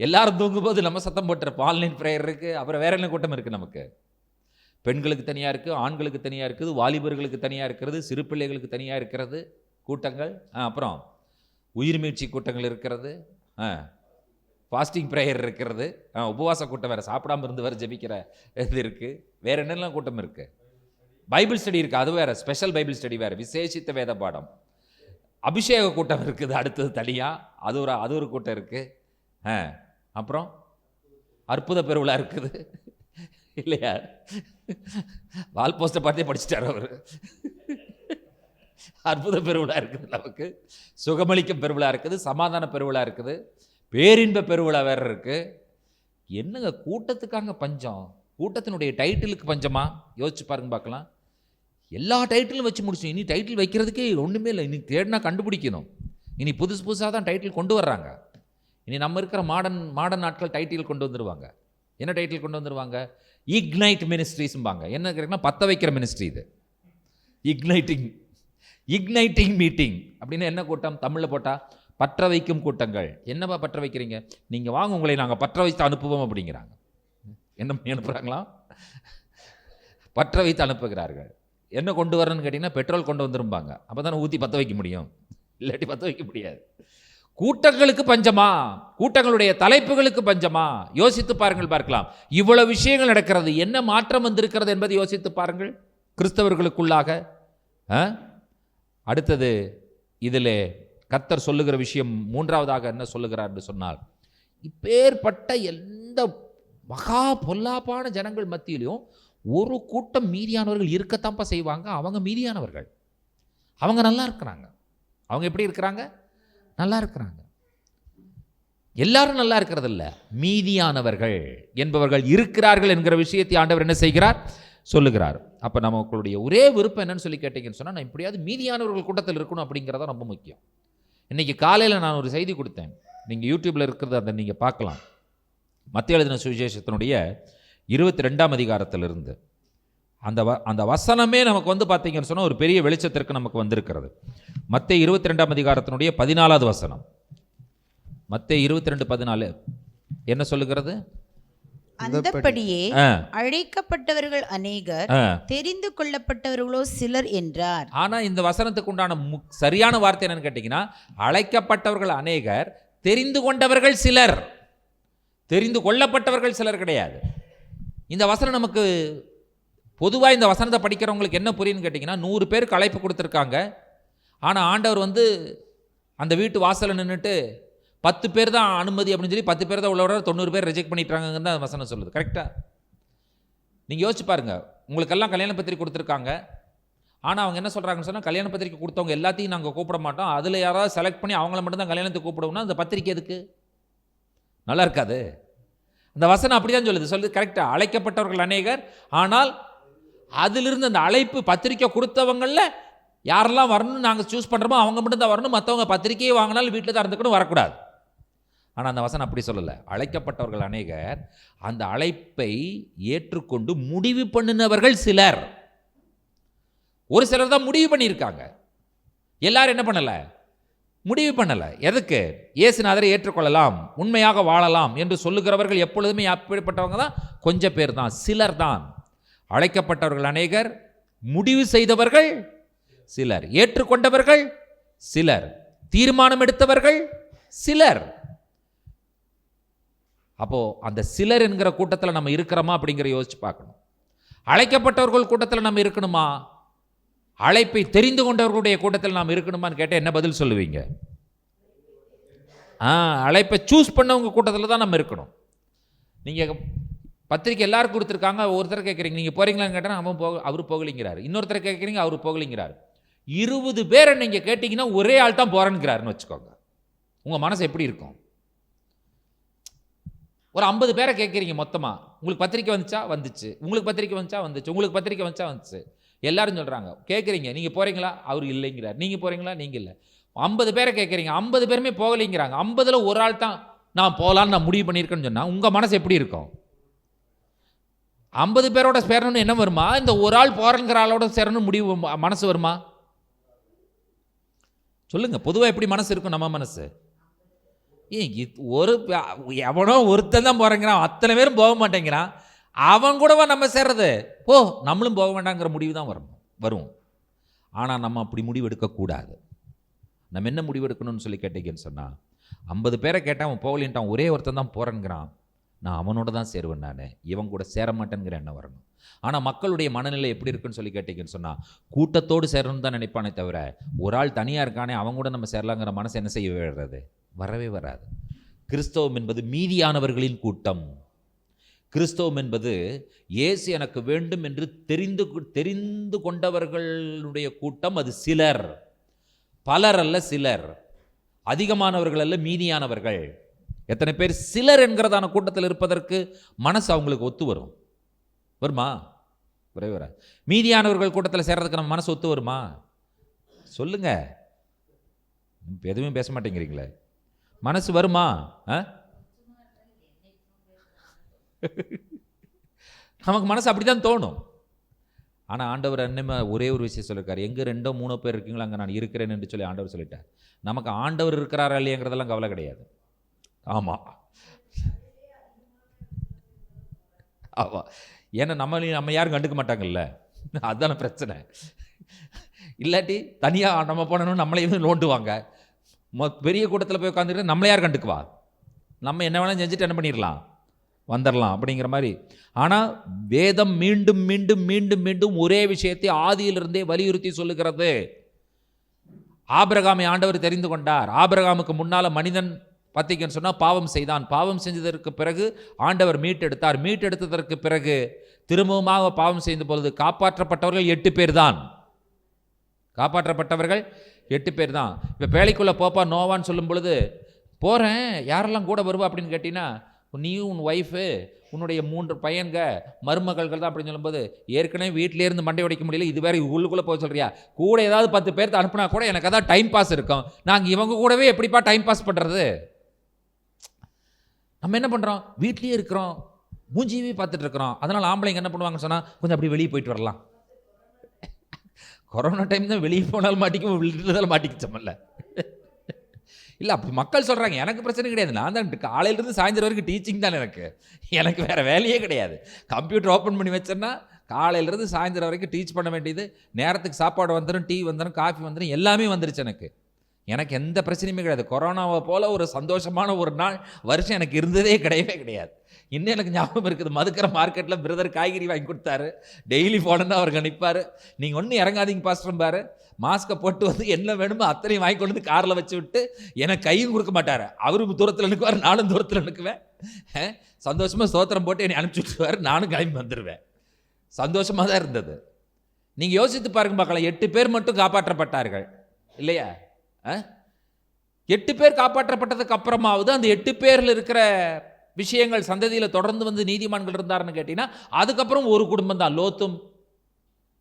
எல்லாரும் தூங்கும்போது நம்ம சத்தம் போட்டுருப்போம். ஆன்லைன் ப்ரேயர் இருக்குது. அப்புறம் வேற என்ன கூட்டம் இருக்குது நமக்கு? பெண்களுக்கு தனியாக இருக்குது, ஆண்களுக்கு தனியாக இருக்குது, வாலிபர்களுக்கு தனியாக இருக்கிறது, சிறு பிள்ளைகளுக்கு தனியாக இருக்கிறது கூட்டங்கள். அப்புறம் உயிர் மீட்சி கூட்டங்கள் இருக்கிறது, ஃபாஸ்டிங் ப்ரேயர் இருக்கிறது, உபவாச கூட்டம் வேறு, சாப்பிடாமல் இருந்து வேறு ஜெபிக்கிற இது இருக்குது. வேறு என்னெல்லாம் கூட்டம் இருக்குது? பைபிள் ஸ்டடி இருக்குது, அது வேறு, ஸ்பெஷல் பைபிள் ஸ்டடி வேறு, விசேஷித்த வேத பாடம். அபிஷேக கூட்டம் இருக்குது அடுத்தது தனியாக, அது ஒரு கூட்டம் இருக்குது. அப்புறம் அற்புத பெருவிழா இருக்குது, இல்லையா? வால் போஸ்ட்டை பார்த்தே படிச்சுட்டார் அவர். அற்புத பெருவிழா இருக்குது நமக்கு, சுகமளிக்கும் பெருவிழா இருக்குது, சமாதான பெருவிழா இருக்குது, பேரின்ப பெருவிழா வேறு இருக்குது. என்னங்க கூட்டத்துக்காங்க பஞ்சம்? கூட்டத்தினுடைய டைட்டிலுக்கு பஞ்சமா? யோசிச்சு பாருங்க பார்க்கலாம். எல்லா டைட்டிலும் வச்சு முடிச்சோம். இனி டைட்டில் வைக்கிறதுக்கே ஒன்றுமே இல்லை. இனி தேடினா கண்டுபிடிக்கணும். இனி புதுசாக தான் டைட்டில் கொண்டு வர்றாங்க. இனி நம்ம இருக்கிற மாடர்ன் நாட்கள் டைட்டில் கொண்டு வந்துடுவாங்க. என்ன டைட்டில் கொண்டு வந்துடுவாங்க? இக்னைட் மினிஸ்ட்ரிஸ்ம்பாங்க. என்ன கேட்டிங்கன்னா பற்ற வைக்கிற மினிஸ்ட்ரி இது. இக்னைட்டிங் மீட்டிங் அப்படின்னு என்ன கூட்டம்? தமிழில் போட்டால் பற்ற வைக்கும் கூட்டங்கள். என்னப்பா பற்ற வைக்கிறீங்க? நீங்கள் வாங்க, உங்களை நாங்கள் பற்ற வைத்து அனுப்புவோம் அப்படிங்கிறாங்க. என்ன அனுப்புகிறாங்களா? பற்ற வைத்து அனுப்புகிறார்கள். என்ன கொண்டு வரணும்னு கேட்டிங்கன்னா பெட்ரோல் கொண்டு வந்துருப்பாங்க. அப்போ தானே ஊற்றி பற்ற வைக்க முடியும், இல்லாட்டி பற்ற வைக்க முடியாது. கூட்டங்களுக்கு பஞ்சமா? கூட்டங்களுடைய தலைப்புகளுக்கு பஞ்சமா? யோசித்து பாருங்கள், பார்க்கலாம். இவ்வளவு விஷயங்கள் நடக்கிறது, என்ன மாற்றம் வந்திருக்கிறது என்பதை யோசித்து பாருங்கள் கிறிஸ்தவர்களுக்குள்ளாக. அடுத்தது இதில் கர்த்தர் சொல்லுகிற விஷயம் மூன்றாவதாக என்ன சொல்லுகிறார் என்று சொன்னால், இப்பேற்பட்ட எந்த மகா பொல்லாப்பான ஜனங்கள் மத்தியிலையும் ஒரு கூட்டம் மீதியானவர்கள் இருக்கத்தான்ப்பா செய்வாங்க. அவங்க மீதியானவர்கள், அவங்க நல்லா இருக்கிறாங்க. அவங்க எப்படி இருக்கிறாங்க? நல்லா இருக்கிறாங்க. எல்லாரும் நல்லா இருக்கிறது இல்லை, மீதியானவர்கள் என்பவர்கள் இருக்கிறார்கள் என்கிற விஷயத்தை ஆண்டவர் என்ன செய்கிறார்? சொல்லுகிறார். அப்போ நமக்களுடைய ஒரே விருப்பம் என்னன்னு சொல்லி கேட்டீங்கன்னு சொன்னால், நான் இப்படியாவது மீதியானவர்கள் கூட்டத்தில் இருக்கணும் அப்படிங்கிறத ரொம்ப முக்கியம். இன்றைக்கி காலையில் நான் ஒரு செய்தி கொடுத்தேன், நீங்கள் யூடியூப்பில் இருக்கிறத அதை நீங்கள் பார்க்கலாம். மத்தேயு எழுதின சுவிசேஷத்தினுடைய 22ஆம் அதிகாரத்திலிருந்து அந்த வசனமே நமக்கு வந்து பார்த்தீங்கன்னு சொன்னால் ஒரு பெரிய வெளிச்சத்திற்கு நமக்கு வந்திருக்கிறது. மத்தேயு 22ஆம் அதிகாரத்தினுடைய 14வது வசனம். மத்தேயு 22:14 என்ன சொல்லுகிறது? அந்தப்படியே அழைக்கப்பட்டவர்கள் அநேகர், தெரிந்து கொள்ளப்பட்டவர்களோ சிலர் என்றார். ஆனா இந்த வசனத்துக்கு உண்டான சரியான வார்த்தை என்னன்னு கேட்டீங்கன்னா, அழைக்கப்பட்டவர்கள் அநேகர், தெரிந்து கொண்டவர்கள் சிலர். தெரிந்து கொள்ளப்பட்டவர்கள் சிலர் கிடையாது. இந்த வசனம் நமக்கு பொதுவாக இந்த வசனத்தை படிக்கிறவங்களுக்கு என்ன புரியுன்னு கேட்டிங்கன்னா, 100 பேருக்கு அழைப்பு கொடுத்துருக்காங்க. ஆனால் ஆண்டவர் வந்து அந்த வீட்டு வாசலில் நின்றுட்டு 10 பேர் தான் அனுமதி அப்படின்னு சொல்லி 10 பேர் தான் உள்ளவர 90 பேர் ரிஜெக்ட் பண்ணிட்டாங்கன்னு தான் வசனம் சொல்லுது. கரெக்டாக நீங்கள் யோசிச்சு பாருங்கள். உங்களுக்கெல்லாம் கல்யாண பத்திரிக்கை கொடுத்துருக்காங்க. ஆனால் அவங்க என்ன சொல்கிறாங்கன்னு சொன்னால், கல்யாண பத்திரிக்கை கொடுத்தவங்க எல்லாத்தையும் நாங்கள் கூப்பிட மாட்டோம், அதில் யாராவது செலக்ட் பண்ணி அவங்கள மட்டும்தான் கல்யாணத்துக்கு கூப்பிடுவோம்னா அந்த பத்திரிக்கை எதுக்கு? நல்லா இருக்காது. அந்த வசனம் அப்படி தான் சொல்லுது கரெக்டாக. அழைக்கப்பட்டவர்கள் அநேகர், ஆனால் அதிலிருந்து அந்த அழைப்பு பத்திரிக்கை கொடுத்தவங்களில் யாரெல்லாம் வரணும்னு நாங்கள் சூஸ் பண்ணுறோமோ அவங்க மட்டும் தான் வரணும், மற்றவங்க பத்திரிக்கையை வாங்கினாலும் வீட்டில் தான் இருந்துக்கணும், வரக்கூடாது. ஆனால் அந்த வசனம் அப்படி சொல்லலை. அழைக்கப்பட்டவர்கள் அநேகர், அந்த அழைப்பை ஏற்றுக்கொண்டு முடிவு பண்ணினவர்கள் சிலர். ஒரு சிலர் தான் முடிவு பண்ணியிருக்காங்க, எல்லாரும் என்ன பண்ணலை? முடிவு பண்ணலை. எதுக்கு? இயேசுநாதரை ஏற்றுக்கொள்ளலாம், உண்மையாக வாழலாம் என்று சொல்லுகிறவர்கள் எப்பொழுதுமே அப்படிப்பட்டவங்க தான், கொஞ்சம் பேர் தான், சிலர் தான். அழைக்கப்பட்டவர்கள் அநேகர், முடிவு செய்தவர்கள் சிலர், ஏற்றுக்கொண்டவர்கள் சிலர், தீர்மானம் எடுத்தவர்கள் சிலர். அப்போ அந்த சிலர் என்கிற கூட்டத்தில் நம்ம இருக்கிறோமா அப்படிங்கிற யோசிச்சு பார்க்கணும். அழைக்கப்பட்டவர்கள் கூட்டத்தில் நம்ம இருக்கணுமா? அழைப்பை தெரிந்து கொண்டவர்களுடைய கூட்டத்தில் நாம் இருக்கணுமான்னு கேட்டால் என்ன பதில் சொல்லுவீங்க? அழைப்பை சூஸ் பண்ணவங்க கூட்டத்தில் தான் நம்ம இருக்கணும். நீங்கள் பத்திரிக்கை எல்லாருக்கும் கொடுத்துருக்காங்க, ஒருத்தர் கேட்குறீங்க நீங்கள் போகிறீங்களான்னு கேட்டால் அவர் போகலிங்கிறார், இன்னொருத்தர் கேட்குறீங்க அவர் போகலிங்கிறார். 20 பேரை நீங்கள் கேட்டிங்கன்னா ஒரே ஆள் தான் போகிறேன்னுங்கிறாருன்னு வச்சுக்கோங்க. உங்கள் மனசு எப்படி இருக்கும்? ஒரு 50 பேரை கேட்குறீங்க மொத்தமாக, உங்களுக்கு பத்திரிக்கை வந்துச்சா? வந்துச்சு. உங்களுக்கு பத்திரிக்கை வந்துச்சா? வந்துச்சு. உங்களுக்கு பத்திரிக்கை வந்துச்சா? வந்துச்சு. எல்லாரும் சொல்கிறாங்க. கேட்குறீங்க, நீங்கள் போகிறீங்களா? அவர் இல்லைங்கிறார். நீங்கள் போகிறீங்களா? நீங்கள் இல்லை. 50 பேரை கேட்குறீங்க, 50 பேருமே போகலைங்கிறாங்க. 50ல் ஒரு ஆள் தான் நான் போகலான்னு நான் முடிவு பண்ணியிருக்கேன்னு சொன்னால் உங்கள் மனசு எப்படி இருக்கும்? 50 பேரோட சேரணும்னு என்ன வருமா? இந்த ஒரு ஆள் போகிறங்கிற ஆளோட சேரணும் முடிவு மனசு வருமா? சொல்லுங்கள். பொதுவாக எப்படி மனசு இருக்கும் நம்ம மனசு? எவனோ ஒருத்தன் தான் போகிறேங்கிறான், அத்தனை பேரும் போக மாட்டேங்கிறான், அவன் கூடவா நம்ம சேர்றது? போ, நம்மளும் போக வேண்டாங்கிற முடிவு தான் வரும். ஆனால் நம்ம அப்படி முடிவு எடுக்கக்கூடாது. நம்ம என்ன முடிவு எடுக்கணும்னு சொல்லி கேட்டீங்கன்னு சொன்னால், 50 பேரை கேட்டால் அவன் போகலின்ட்டான், ஒரே ஒருத்தன் தான் போகிறேங்கிறான், நான் அவனோட தான் சேருவேன், நான் இவன் கூட சேர மாட்டேங்கிற எண்ணம் வரணும். ஆனால் மக்களுடைய மனநிலை எப்படி இருக்குன்னு சொல்லி கேட்டீங்கன்னு சொன்னால், கூட்டத்தோடு சேரணும்னு தான் நினைப்பானே தவிர, ஒரு ஆள் தனியாக இருக்கானே அவன் கூட நம்ம சேரலாங்கிற மனசு என்ன செய்ய விடுறது? வரவே வராது. கிறிஸ்தவம் என்பது மீதியானவர்களின் கூட்டம். கிறிஸ்தவம் என்பது இயேசு எனக்கு வேண்டும் என்று தெரிந்து கொண்டவர்களுடைய கூட்டம். அது சிலர், பலர் அல்ல, சிலர். அதிகமானவர்கள் அல்ல, மீதியானவர்கள். எத்தனை பேர் சிலர் என்கிறதான கூட்டத்தில் இருப்பதற்கு மனசு அவங்களுக்கு ஒத்து வருமா? வரவே வராது. மீதியானவர்கள் கூட்டத்தில் சேர்றதுக்கு நம்ம மனசு ஒத்து வருமா? சொல்லுங்க. எதுவுமே பேச மாட்டேங்கிறீங்களே. மனசு வருமா? நமக்கு மனசு அப்படிதான் தோணும். ஆனால் ஆண்டவர் அன்னைமே ஒரே ஒரு விஷயம் சொல்லியிருக்காரு, எங்கே 2-3 பேர் இருக்கீங்களோ அங்கே நான் இருக்கிறேன் என்று சொல்லி ஆண்டவர் சொல்லிட்டார். நமக்கு ஆண்டவர் இருக்கிறாரா இல்லையாங்கிறதெல்லாம் கவலை கிடையாது. ஆமாம் ஆமாம், ஏன்னா நம்ம யாரும் கண்டுக்க மாட்டாங்கல்ல, அதுதான பிரச்சனை. இல்லாட்டி தனியாக நம்ம போனோம்னு நம்மளையும் நோண்டுவாங்க. பெரிய கூட்டத்தில் போய் உட்காந்துட்டு நம்மளை யார் கண்டுக்குவா? நம்ம என்ன வேணாலும் செஞ்சுட்டு என்ன பண்ணிடலாம், வந்துடலாம் அப்படிங்கிற மாதிரி. ஆனால் வேதம் மீண்டும் மீண்டும் மீண்டும் மீண்டும் ஒரே விஷயத்தை ஆதியிலிருந்தே வலியுறுத்தி சொல்லுகிறது. ஆபிரகாமை ஆண்டவர் தெரிந்து கொண்டார். ஆபிரகாமுக்கு முன்னால் மனிதன் பார்த்தீங்கன்னு சொன்னால் பாவம் செய்தான். பாவம் செஞ்சதற்கு பிறகு ஆண்டவர் மீட்டெடுத்தார். மீட்டெடுத்ததற்கு பிறகு திரும்பவுமாக பாவம் செய்த பொழுது காப்பாற்றப்பட்டவர்கள் 8 பேர் தான். காப்பாற்றப்பட்டவர்கள் 8 பேர் தான். இப்போ பேழைக்குள்ளே போப்பா நோவான்னு சொல்லும் பொழுது, போகிறேன், யாரெல்லாம் கூட வருவா அப்படின்னு கேட்டிங்கன்னா, நீயும் உன் ஒய்ஃபு, உன்னுடைய 3 பையன்க, மருமகள்கள் தான் அப்படின்னு சொல்லும்போது, ஏற்கனவே வீட்டிலே இருந்து மண்டை உடைக்க முடியல, இது வேறு உள்ளுக்குள்ளே போக சொல்கிறியா? கூட ஏதாவது 10 பேர்த்து அனுப்புனா கூட எனக்கு அதான் டைம் பாஸ் இருக்கும். நாங்கள் இவங்க கூடவே எப்படிப்பா டைம் பாஸ் பண்ணுறது? நம்ம என்ன பண்ணுறோம், வீட்லேயே இருக்கிறோம், மூஞ்சியவே பார்த்துட்டு இருக்கிறோம். அதனால் ஆம்பளைங்க என்ன பண்ணுவாங்கன்னு சொன்னால், கொஞ்சம் அப்படி வெளியே போயிட்டு வரலாம். கொரோனா டைம் தான் வெளியே போனாலும் மாட்டிக்கும், வீட்டில் மாட்டிக்கிச்சோம்ல. இல்லை அப்படி மக்கள் சொல்கிறாங்க, எனக்கு பிரச்சனை கிடையாது. நான் தான் காலையிலேருந்து சாயந்தரம் வரைக்கும் டீச்சிங் தான் எனக்கு வேறு வேலையே கிடையாது. கம்ப்யூட்டர் ஓப்பன் பண்ணி வச்சேன்னா காலையிலேருந்து சாயந்தரம் வரைக்கும் டீச் பண்ண வேண்டியது. நேரத்துக்கு சாப்பாடு வந்துடும், டீ வந்துடும், காஃபி வந்துடும், எல்லாமே வந்துருச்சு. எனக்கு எந்த பிரச்சனையுமே கிடையாது. கொரோனாவை போல் ஒரு சந்தோஷமான ஒரு நாள் வருஷம் எனக்கு இருந்ததே கிடையவே கிடையாது. இன்னும் எனக்கு ஞாபகம் இருக்குது, மதுக்கரை மார்க்கெட்டில் பிரதர் காய்கறி வாங்கி கொடுத்தாரு. டெய்லி போனோன்னா அவர் நிற்பார், நீங்கள் ஒன்றும் இறங்காதீங்க பாஸ்டர்ம்பார். மாஸ்கை போட்டு வந்து என்ன வேணுமோ அத்தனையும் வாங்கி கொண்டு வந்து காரில் வச்சு விட்டு எனக்கு கையும் கொடுக்க மாட்டார். அவரும் தூரத்தில் நிற்குவார், நானும் தூரத்தில் நிற்குவேன். சந்தோஷமாக ஸ்தோத்திரம் போட்டு என்னை அனுப்பிச்சி விட்டுருவார், நானும் கிளம்பி வந்துடுவேன். சந்தோஷமாக தான் இருந்தது. நீங்கள் யோசித்து பாருங்க பார்க்கலாம், 8 பேர் மட்டும் காப்பாற்றப்பட்டார்கள் இல்லையா? 8 பேர் காப்பாற்றப்பட்டதுக்கு அப்புறமாவது அந்த 8 பேரில் இருக்கிற விஷயங்கள் சந்ததியில் தொடர்ந்து வந்து நீதிமான்கள் இருந்தாருன்னு கேட்டீங்கன்னா, அதுக்கப்புறம் ஒரு குடும்பம் தான், லோத்தும்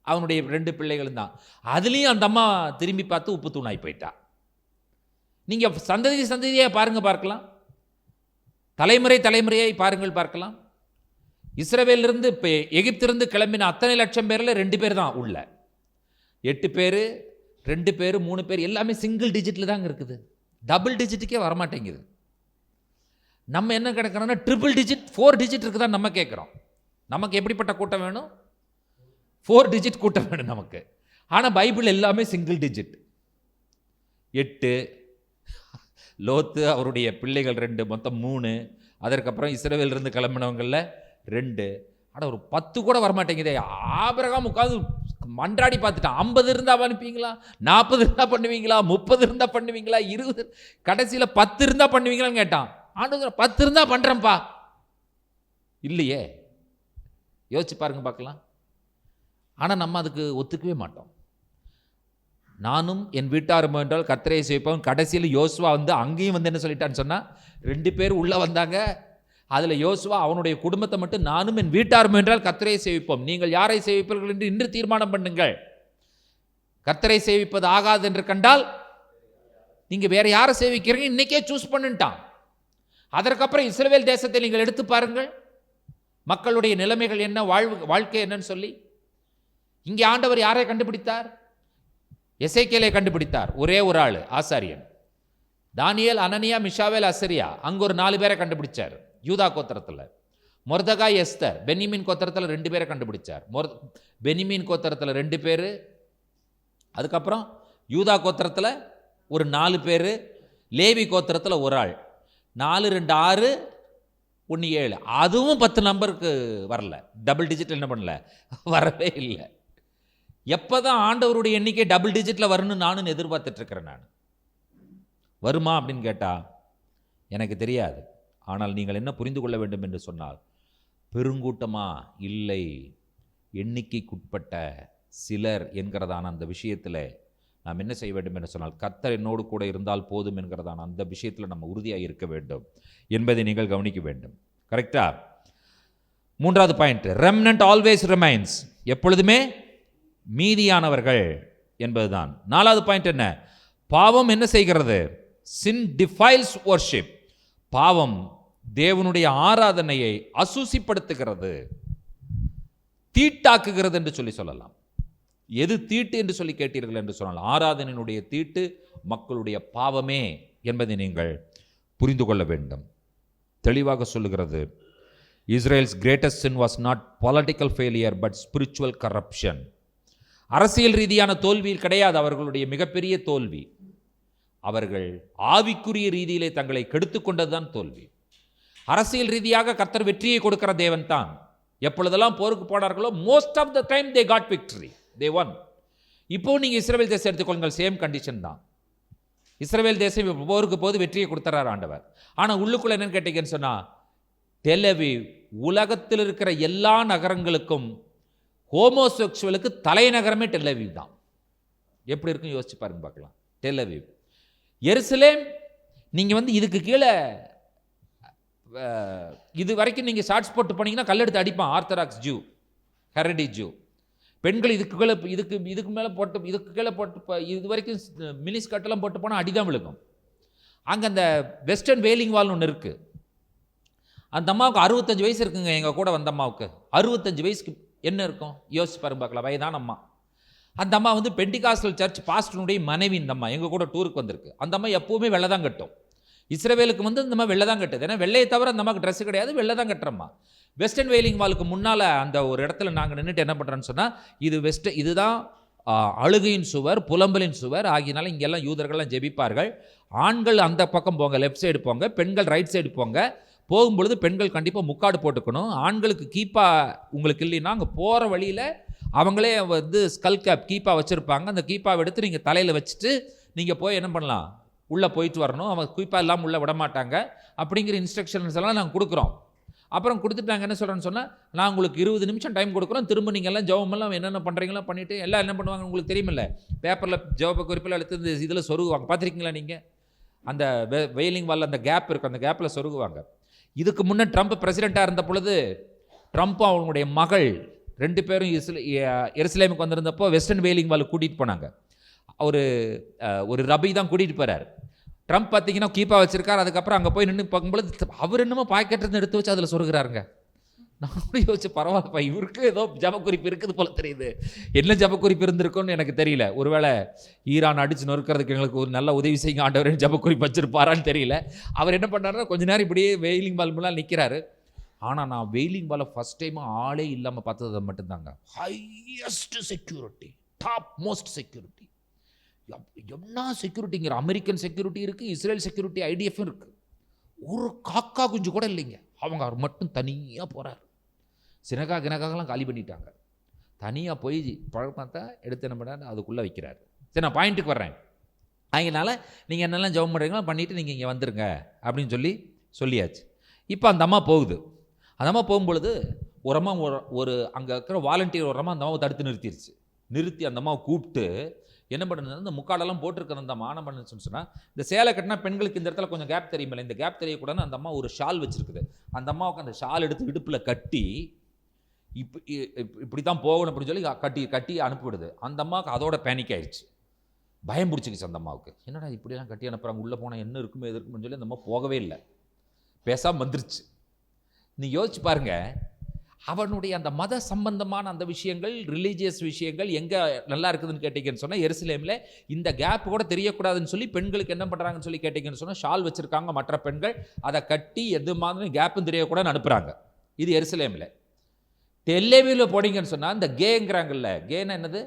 அவனுடைய 2 பிள்ளைகளும் தான். அதுலேயும் அந்த அம்மா திரும்பி பார்த்து உப்பு தூணாய் போயிட்டா. நீங்கள் சந்ததியாக பாருங்க, பார்க்கலாம், தலைமுறையை பாருங்கள் பார்க்கலாம். இஸ்ரவேலிருந்து இப்போ எகிப்திலிருந்து கிளம்பின அத்தனை லட்சம் பேரில் 2 பேர் தான் உள்ள. 8 பேர், 2 பேர், 3 பேர், எல்லாமே சிங்கிள் டிஜிட்டில் தாங்க இருக்குது. டபுள் டிஜிட்டுக்கே வரமாட்டேங்குது. நம்ம என்ன கிடக்கிறோன்னா ட்ரிபிள் டிஜிட், 4 டிஜிட் இருக்குதான் நம்ம கேட்குறோம். நமக்கு எப்படிப்பட்ட கூட்டம் வேணும்? 4 டிஜிட் கூட்டம் வேணும் நமக்கு. ஆனால் பைபிள் எல்லாமே சிங்கிள் டிஜிட். 8, லோத்து அவருடைய பிள்ளைகள் 2, மொத்தம் 3. அதற்கப்புறம் இஸ்ரவேலிருந்து கிளம்பினவங்களில் 2. ஆனால் ஒரு 10 கூட வரமாட்டேங்குதே. ஆபிரகாம் உட்காந்து மன்றாடி பார்த்துட்டான். 50 இருந்தால் அனுப்பிங்களா, 40 இருந்தால் பண்ணுவீங்களா, 30 இருந்தால் பண்ணுவீங்களா, 20, கடைசியில் 10 இருந்தால் பண்ணுவீங்களான்னு கேட்டான். ஆண்டவர் 10 இருந்தால் பண்ணுறேன்ப்பா. இல்லையே, யோசிச்சு பாருங்க பார்க்கலாம். ஆனால் நம்ம அதுக்கு ஒத்துக்கவே மாட்டோம். நானும் என் வீட்டாரும் என்றால் கர்த்தரை சேவிப்பவன். கடைசியில் யோசுவா வந்து அங்கேயும் வந்து என்ன சொல்லிட்டான்னு சொன்னால், 2 பேர் உள்ளே வந்தாங்க. அதில் யோசுவா அவனுடைய குடும்பத்தை மட்டும், நானும் என் வீட்டாரும் என்றால் கர்த்தரை சேவிப்போம், நீங்கள் யாரை சேவிப்பீர்கள் என்று இன்று தீர்மானம் பண்ணுங்கள். கர்த்தரை சேவிப்பது ஆகாது என்று கண்டால் நீங்கள் வேற யாரை சேவிக்கிறீங்க இன்னைக்கே சூஸ் பண்ணிட்டான். அதற்கப்புறம் இஸ்ரவேல் தேசத்தை நீங்கள் எடுத்து பாருங்கள், மக்களுடைய நிலைமைகள் என்ன, வாழ்க்கை என்னன்னு சொல்லி. இங்கே ஆண்டவர் யாரை கண்டுபிடித்தார்? எசேக்கியேலை கண்டுபிடித்தார். ஒரே ஒரு ஆள், ஆசாரியன். தானியேல், அனனியா, மிஷாவேல், அசரியா, அங்கே ஒரு 4 பேரை கண்டுபிடிச்சார் யூதா கோத்திரத்தில். மொர்தகாய், எஸ்தர், பென்னிமீன் கோத்திரத்தில் 2 பேரை கண்டுபிடிச்சார். பென்னிமீன் கோத்திரத்தில் 2 பேர், அதுக்கப்புறம் யூதா கோத்திரத்தில் ஒரு 4 பேர், லேவி கோத்திரத்தில் ஒரு ஆள். 4, 2, 6, 1, 7. அதுவும் 10 நம்பருக்கு வரல, டபுள் டிஜிட் என்ன பண்ணல, வரவே இல்லை. எப்போ தான் ஆண்டவருடைய எண்ணிக்கை டபுள் டிஜிட்டில் வரணும்னு நானும் எதிர்பார்த்துட்ருக்கிறேன். நான் வருமா அப்படின்னு கேட்டால் எனக்கு தெரியாது. ஆனால் நீங்கள் என்ன புரிந்து கொள்ள வேண்டும் என்று சொன்னால், பெருங்கூட்டமா இல்லை, எண்ணிக்கைக்குட்பட்ட சிலர் என்கிறதான அந்த விஷயத்தில் நாம் என்ன செய்ய வேண்டும் என்று சொன்னால், கர்த்தர் என்னோடு கூட இருந்தால் போதும் என்கிறதான அந்த விஷயத்தில் நம்ம உறுதியாக இருக்க வேண்டும் என்பதை நீங்கள் கவனிக்க வேண்டும். கரெக்டா? 3வது பாயிண்ட், ரெம்னன்ட் ஆல்வேஸ் ரிமைன்ஸ், எப்பொழுதுமே மீதியானவர்கள் என்பதுதான். 4வது பாயிண்ட் என்ன? பாவம் என்ன செய்கிறது? சின் டிஃபைல்ஸ் வர்ஷிப், பாவம் தேவனுடைய ஆராதனையை அசுசிப்படுத்துகிறது, தீட்டாக்குகிறது என்று சொல்லலாம். எது தீட்டு என்று சொல்லி கேட்டீர்கள் என்று சொன்னால் ஆராதனையினுடைய தீட்டு மக்களுடைய பாவமே என்பதை நீங்கள் புரிந்து கொள்ள வேண்டும். தெளிவாக சொல்லுகிறது, Israel's greatest sin was not political failure but spiritual corruption. அரசியல் ரீதியான தோல்வி கிடையாது அவர்களுடைய மிகப்பெரிய தோல்வி. அவர்கள் ஆவிக்குரிய ரீதியிலே தங்களை கெடுத்து கொண்டதுதான் தோல்வி. அரசியல் ரீதியாக கர்த்தர் வெற்றியை கொடுக்கிற தேவன் தான். எப்பொழுதெல்லாம் போருக்கு போனார்களோ most of the time they got victory, they won. இப்போ நீங்கள் இஸ்ரவேல் தேசம் எடுத்துக்கொள்ளுங்கள், சேம் கண்டிஷன் தான். இஸ்ரவேல் தேசம் போருக்கு போது வெற்றியை கொடுத்துறார் ஆண்டவர். ஆனால் உள்ளுக்குள்ள என்னன்னு கேட்டீங்கன்னு சொன்னால், டெல் அவீவ் உலகத்தில் இருக்கிற எல்லா நகரங்களுக்கும் ஹோமோசெக்சுவலுக்கு தலைநகரமே டெல் அவீவ் தான். எப்படி இருக்கும் யோசிச்சு பாருங்க பார்க்கலாம். டெல் அவீவ், எருசலேம், நீங்கள் வந்து இதுக்கு கீழே இது வரைக்கும் நீங்கள் ஷார்ட்ஸ் போட்டு போனீங்கன்னா கல்லெடுத்து அடிப்பான் ஆர்த்தடாக்ஸ் ஜூ, ஹெரடி ஜூ. பெண்கள் இதுக்கு மேலே போட்டு இதுக்கு கீழே போட்டு இது வரைக்கும் மினி ஸ்கர்ட்டெல்லாம் போட்டு போனால் அடிதான் விழுகும். அங்கே அந்த வெஸ்டர்ன் வேலிங் வால்னு ஒன்று இருக்குது. அந்த அம்மாவுக்கு 65 வயசு இருக்குங்க. எங்கள் கூட வந்த அம்மாவுக்கு 65 வயசுக்கு என்ன இருக்கும் யோசிச்சு பாருங்க பார்க்கலாம். வயதான அம்மா. அந்த அம்மா வந்து பெண்டிகாஸ்டல் சர்ச் பாஸ்டருடைய மனைவி. இந்த அம்மா எங்கள் கூட டூருக்கு வந்திருக்கு. அந்த அம்மா எப்போவுமே வெள்ளை தான் கட்டும். இஸ்ரவேலுக்கு வந்து இந்த மாதிரி வெள்ளை தான் கட்டுது. ஏன்னா வெள்ளையை தவிர அந்த அம்மாவுக்கு ட்ரெஸ் கிடையாது, வெள்ளை தான் கட்டுறம்மா. வெஸ்டர்ன் வெயிலிங் வாலுக்கு முன்னால் அந்த ஒரு இடத்துல நாங்கள் நின்றுட்டு என்ன பண்ணுறோன்னு சொன்னால், இதுதான் அழுகையின் சுவர், புலம்பலின் சுவர் ஆகியனால இங்கெல்லாம் யூதர்கள்லாம் ஜெபிப்பார்கள். ஆண்கள் அந்த பக்கம் போங்க, லெஃப்ட் சைடு போங்க, பெண்கள் ரைட் சைடு போங்க. போகும்பொழுது பெண்கள் கண்டிப்பாக முக்காடு போட்டுக்கணும். ஆண்களுக்கு கீப்பா உங்களுக்கு இல்லைன்னா அங்கே போகிற வழியில் அவங்களே வந்து ஸ்கல் கேப் கீப்பா வச்சுருப்பாங்க. அந்த கீப்பாவை எடுத்து நீங்கள் தலையில் வச்சுட்டு நீங்கள் போய் என்ன பண்ணலாம், உள்ளே போயிட்டு வரணும். அவங்க கீப்பா இல்லாமல் உள்ளே விட மாட்டாங்க. அப்படிங்கிற இன்ஸ்ட்ரக்ஷன்ஸ் எல்லாம் நாங்கள் கொடுக்குறோம். அப்புறம் கொடுத்துட்டு நாங்கள் என்ன சொல்கிறோன்னு சொன்னால், நான் உங்களுக்கு 20 நிமிஷம் டைம் கொடுக்குறோம். திரும்ப நீங்கள் எல்லாம் ஜெபமெல்லாம் என்னென்ன பண்ணுறீங்களோ பண்ணிவிட்டு எல்லாம் என்ன பண்ணுவாங்க உங்களுக்கு தெரியுமில்ல, பேப்பரில் ஜெப குறிப்பில் எடுத்து இந்த இதில் சொருகுவாங்க. பார்த்துருக்கீங்களா நீங்கள்? அந்த வெயிலிங் வாலில் அந்த கேப் இருக்கும், அந்த கேப்பில் சொருகுவாங்க. இதுக்கு முன்னே ட்ரம்ப் பிரசிடெண்ட்டாக இருந்த பொழுது ட்ரம்ப்பும் அவங்களுடைய மகள் 2 பேரும் எருசலேமுக்கு வந்திருந்தப்போ வெஸ்டர்ன் வெயிலிங் வாலுக்கு கூட்டிகிட்டு போனாங்க. ஒரு ரபி தான் கூட்டிகிட்டு போகிறார். ட்ரம்ப் பார்த்தீங்கன்னா கீப்பா வச்சிருக்கார். அதுக்கப்புறம் அங்கே போய் நின்று பார்க்கும்போது அவர் என்னமோ பாக்கெட்டு எடுத்து வச்சு அதில் சொருகிறாருங்க. நான் கூட யோசிச்சு பரவாயில்லப்பா, இவருக்கு ஏதோ ஜபக்குறிப்பு இருக்குது போல தெரியுது. என்ன ஜபக்குறிப்பு இருந்திருக்குன்னு எனக்கு தெரியல. ஒருவேளை ஈரான் அடித்து நொறுக்கிறதுக்கு எங்களுக்கு ஒரு நல்ல உதவி செய்யுங்க ஆண்டவர் ஜபக்குறிப்பு வச்சிருப்பாரான்னு தெரியல. அவர் என்ன பண்ணாருன்னா கொஞ்ச நேரம் இப்படியே வெயிலிங் பால் முன்னால் நிற்கிறாரு. ஆனால் நான் வெயிலிங் பாலை ஃபஸ்ட் டைம் ஆளே இல்லாமல் பார்த்தது மட்டும்தாங்க. Highest security, top most security. என்ன செக்யூரிட்டிங்கிற, அமெரிக்கன் செக்யூரிட்டி இருக்குது, இஸ்ரேல் செக்யூரிட்டி, ஐடிஎஃப் இருக்குது. ஒரு காக்கா குஞ்சு கூட இல்லைங்க. அவங்க அவர் மட்டும் தனியாக போகிறார். கிணக்காகலாம் காலி பண்ணிட்டாங்க. தனியாக போய் பழக்கத்தை எடுத்து என்ன பண்ணார், அதுக்குள்ளே வைக்கிறார். சரி, நான் பாயிண்ட்டுக்கு வர்றேன். அதனால் நீங்கள் என்னெல்லாம் ஜெபம் பண்ணுறீங்களோ பண்ணிவிட்டு நீங்கள் இங்கே வந்துருங்க அப்படின்னு சொல்லியாச்சு. இப்போ அந்த அம்மா போகுது. அந்த அம்மா போகும்பொழுது ஒரு அம்மா அங்கே இருக்கிற வாலண்டியர் ஒரு அம்மா அந்த அம்மாவை தடுத்து நிறுத்தி அந்த அம்மாவை கூப்பிட்டு என்ன பண்ணுறது, இந்த முக்காடெல்லாம் போட்டிருக்கிற அந்த அம்மா என்ன பண்ணுன்னு சொன்னால், இந்த சேலை கட்டினா பெண்களுக்கு இந்த இடத்துல கொஞ்சம் கேப் தெரியுமில்ல, இந்த கேப் தெரியக்கூடாதுன்னு அந்த அம்மா ஒரு ஷால் வச்சுருக்குது. அந்த அம்மாவுக்கு அந்த ஷால் எடுத்து இடுப்பில் கட்டி இப்படி தான் போகணும் அப்படின்னு சொல்லி கட்டி அனுப்பிவிடுது. அந்த அம்மாவுக்கு அதோட பேனிக் ஆயிடுச்சு, பயம் பிடிச்சிக்கிச்சு அந்த அம்மாவுக்கு. என்னடா இப்படிலாம் கட்டி அனுப்புகிறாங்க, உள்ளே போனால் என்ன இருக்குமே எது இருக்குன்னு சொல்லி அந்த அம்மா போகவே இல்லை, பேசாமல் வந்துருச்சு. நீ யோசிச்சு பாருங்க, அவனுடைய அந்த மத சம்பந்தமான அந்த விஷயங்கள், ரிலீஜியஸ் விஷயங்கள் எங்கே நல்லா இருக்குதுன்னு கேட்டீங்கன்னு சொன்னால், எருசலேமில் இந்த கேப் கூட தெரியக்கூடாதுன்னு சொல்லி பெண்களுக்கு என்ன பண்ணுறாங்கன்னு சொல்லி கேட்டீங்கன்னு சொன்னால், ஷால் வச்சுருக்காங்க மற்ற பெண்கள், அதை கட்டி எது மாதிரி கேப்பும் தெரியக்கூடாதுன்னு அனுப்புகிறாங்க. இது எருசலேமில். டெல் அவீவில் போனீங்கன்னு சொன்னால், இந்த கேங்கிறாங்கல்ல, கேன்னா என்னது,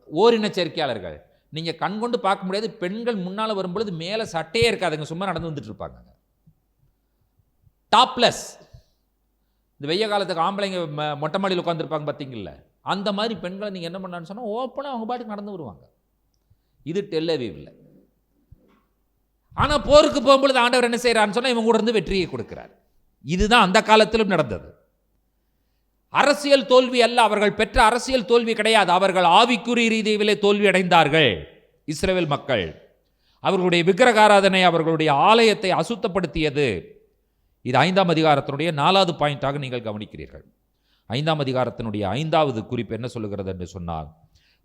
ஓரின சேர்க்கையாளர்கள். நீங்கள் கண் கொண்டு பார்க்க முடியாது. பெண்கள் முன்னால் வரும்பொழுது மேலே சட்டையே இருக்காதுங்க, சும்மா நடந்து வந்துட்டு இருப்பாங்க. டாப்லெஸ். இந்த வெய்ய காலத்துக்கு ஆம்பளைங்க மொட்டை மாடியில் உட்காந்துருப்பாங்க பார்த்தீங்கல்ல, அந்த மாதிரி பெண்களை நீங்கள் என்ன பண்ணான்னு சொன்னால் ஓப்பனாக அவங்க பாட்டுக்கு நடந்து வருவாங்க. இது டெல் அவீவில். ஆனால் போருக்கு போகும்பொழுது ஆண்டவர் என்ன செய்கிறான்னு சொன்னால், இவங்க கூட இருந்து வெற்றியை கொடுக்கிறார். இதுதான் அந்த காலத்திலும் நடந்தது. அரசியல் தோல்வி அல்ல, அவர்கள் பெற்ற அரசியல் தோல்வி கிடையாது. அவர்கள் ஆவிக்குரிய ரீதியிலே தோல்வி அடைந்தார்கள். இஸ்ரவேல் மக்கள் அவர்களுடைய விக்கிரகாராதனை, அவர்களுடைய ஆலயத்தை அசுத்தப்படுத்தியது. இது 5ஆம் அதிகாரத்தினுடைய 4வது பாயிண்டாக நீங்கள் கவனிக்கிறீர்கள். 5ஆம் அதிகாரத்தினுடைய 5வது குறிப்பு என்ன சொல்லுகிறது என்று சொன்னால்,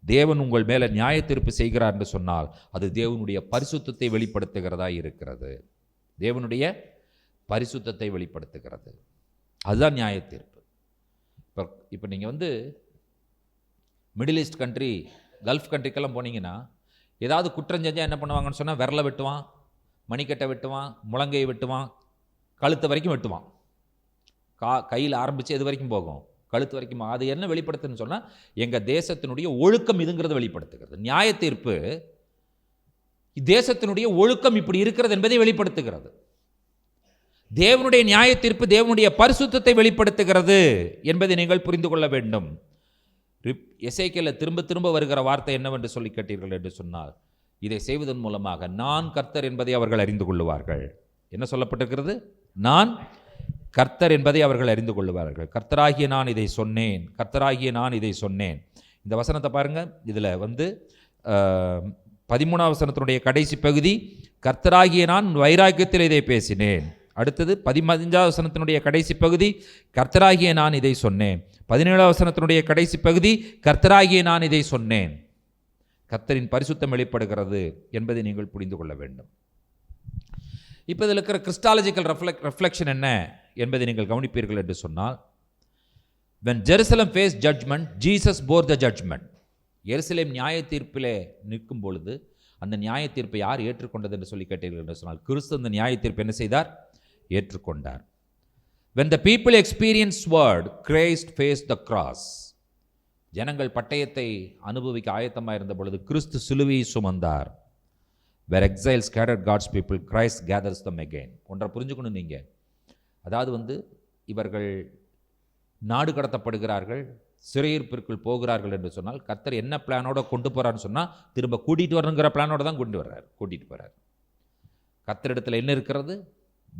தேவன் உங்கள் மேலே நியாய தீர்ப்பு செய்கிறார் என்று சொன்னால் அது தேவனுடைய பரிசுத்தத்தை வெளிப்படுத்துகிறதா இருக்கிறது. தேவனுடைய பரிசுத்தத்தை வெளிப்படுத்துகிறது. அதுதான் நியாய தீர்ப்பு. இப்போ நீங்கள் மிடில் ஈஸ்ட் கண்ட்ரி, கல்ஃப் கண்ட்ரிக்கெல்லாம் போனீங்கன்னா ஏதாவது குற்றம் செஞ்சால் என்ன பண்ணுவாங்கன்னு சொன்னால் விரலை வெட்டுவான், மணிக்கட்டை வெட்டுவான், முழங்கையை வெட்டுவான், கழுத்து வரைக்கும் வெட்டுவான். கையில் ஆரம்பித்து எது வரைக்கும் போகும், கழுத்து வரைக்கும். அது என்ன வெளிப்படுத்துன்னு சொன்னால் எங்கள் தேசத்தினுடைய ஒழுக்கம் இதுங்கிறது வெளிப்படுத்துகிறது. நியாய தீர்ப்பு தேசத்தினுடைய ஒழுக்கம் இப்படி இருக்கிறது என்பதை வெளிப்படுத்துகிறது. தேவனுடைய நியாய தீர்ப்பு தேவனுடைய பரிசுத்தத்தை வெளிப்படுத்துகிறது என்பதை நீங்கள் புரிந்து கொள்ள வேண்டும். எசேக்கியேல் திரும்ப திரும்ப வருகிற வார்த்தை என்னவென்று சொல்லி கேட்டீர்கள் என்று சொன்னால், இதை செய்வதன் மூலமாக நான் கர்த்தர் என்பதை அவர்கள் அறிந்து கொள்ளுவார்கள். என்ன சொல்லப்பட்டிருக்கிறது? நான் கர்த்தர் என்பதை அவர்கள் அறிந்து கொள்ளுவார்கள். கர்த்தராகிய நான் இதை சொன்னேன், கர்த்தராகிய நான் இதை சொன்னேன். இந்த வசனத்தை பாருங்க. இதில் 13ஆம் வசனத்தினுடைய கடைசி பகுதி, கர்த்தராகிய நான் வைராக்கியத்தில் இதை பேசினேன். அடுத்தது 15ஆம் வசனத்தினுடைய கடைசி பகுதி, கர்த்தராகிய நான் இதை சொன்னேன். 17ஆம் வசனத்தினுடைய கடைசி பகுதி, கர்த்தராகிய நான் இதை சொன்னேன். கர்த்தரின் பரிசுத்தம் வெளிப்படுகிறது என்பதை நீங்கள் புரிந்து கொள்ள வேண்டும். இப்போ இதில் இருக்கிற கிறிஸ்டாலஜிக்கல் ரெஃப்ளெக்ஷன் என்ன என்பதை நீங்கள் கவனிப்பீர்கள் என்று சொன்னால், when Jerusalem faced judgment, Jesus bore the judgment. எருசலேம் நியாய தீர்ப்பிலே நிற்கும் பொழுது அந்த நியாய தீர்ப்பை யார் ஏற்றுக்கொண்டது என்று சொல்லி கேட்டீர்கள் என்று சொன்னால், கிறிஸ்து அந்த நியாய தீர்ப்பு என்ன செய்தார்? ஏற்றுக்கொண்டார். when the people experienced word, Christ faced the cross. ஜனங்கள் பட்டயத்தை அனுபவிக்க ஆயத்தமாக இருந்த பொழுது கிறிஸ்து சிலுவையை சுமந்தார். where exiles scattered God's people, Christ gathers them again. ஒன்றை புரிஞ்சுக்கணும் நீங்கள். அதாவது இவர்கள் நாடு கடத்தப்படுகிறார்கள், சிறையிருப்பிற்குள் போகிறார்கள் என்று சொன்னால், கர்த்தர் என்ன பிளானோட கொண்டு போகிறான்னு சொன்னால் திரும்ப கூட்டிகிட்டு வரணுங்கிற பிளானோட தான் கூட்டிகிட்டு போகிறார். கர்த்தரிடத்தில் என்ன இருக்கிறது?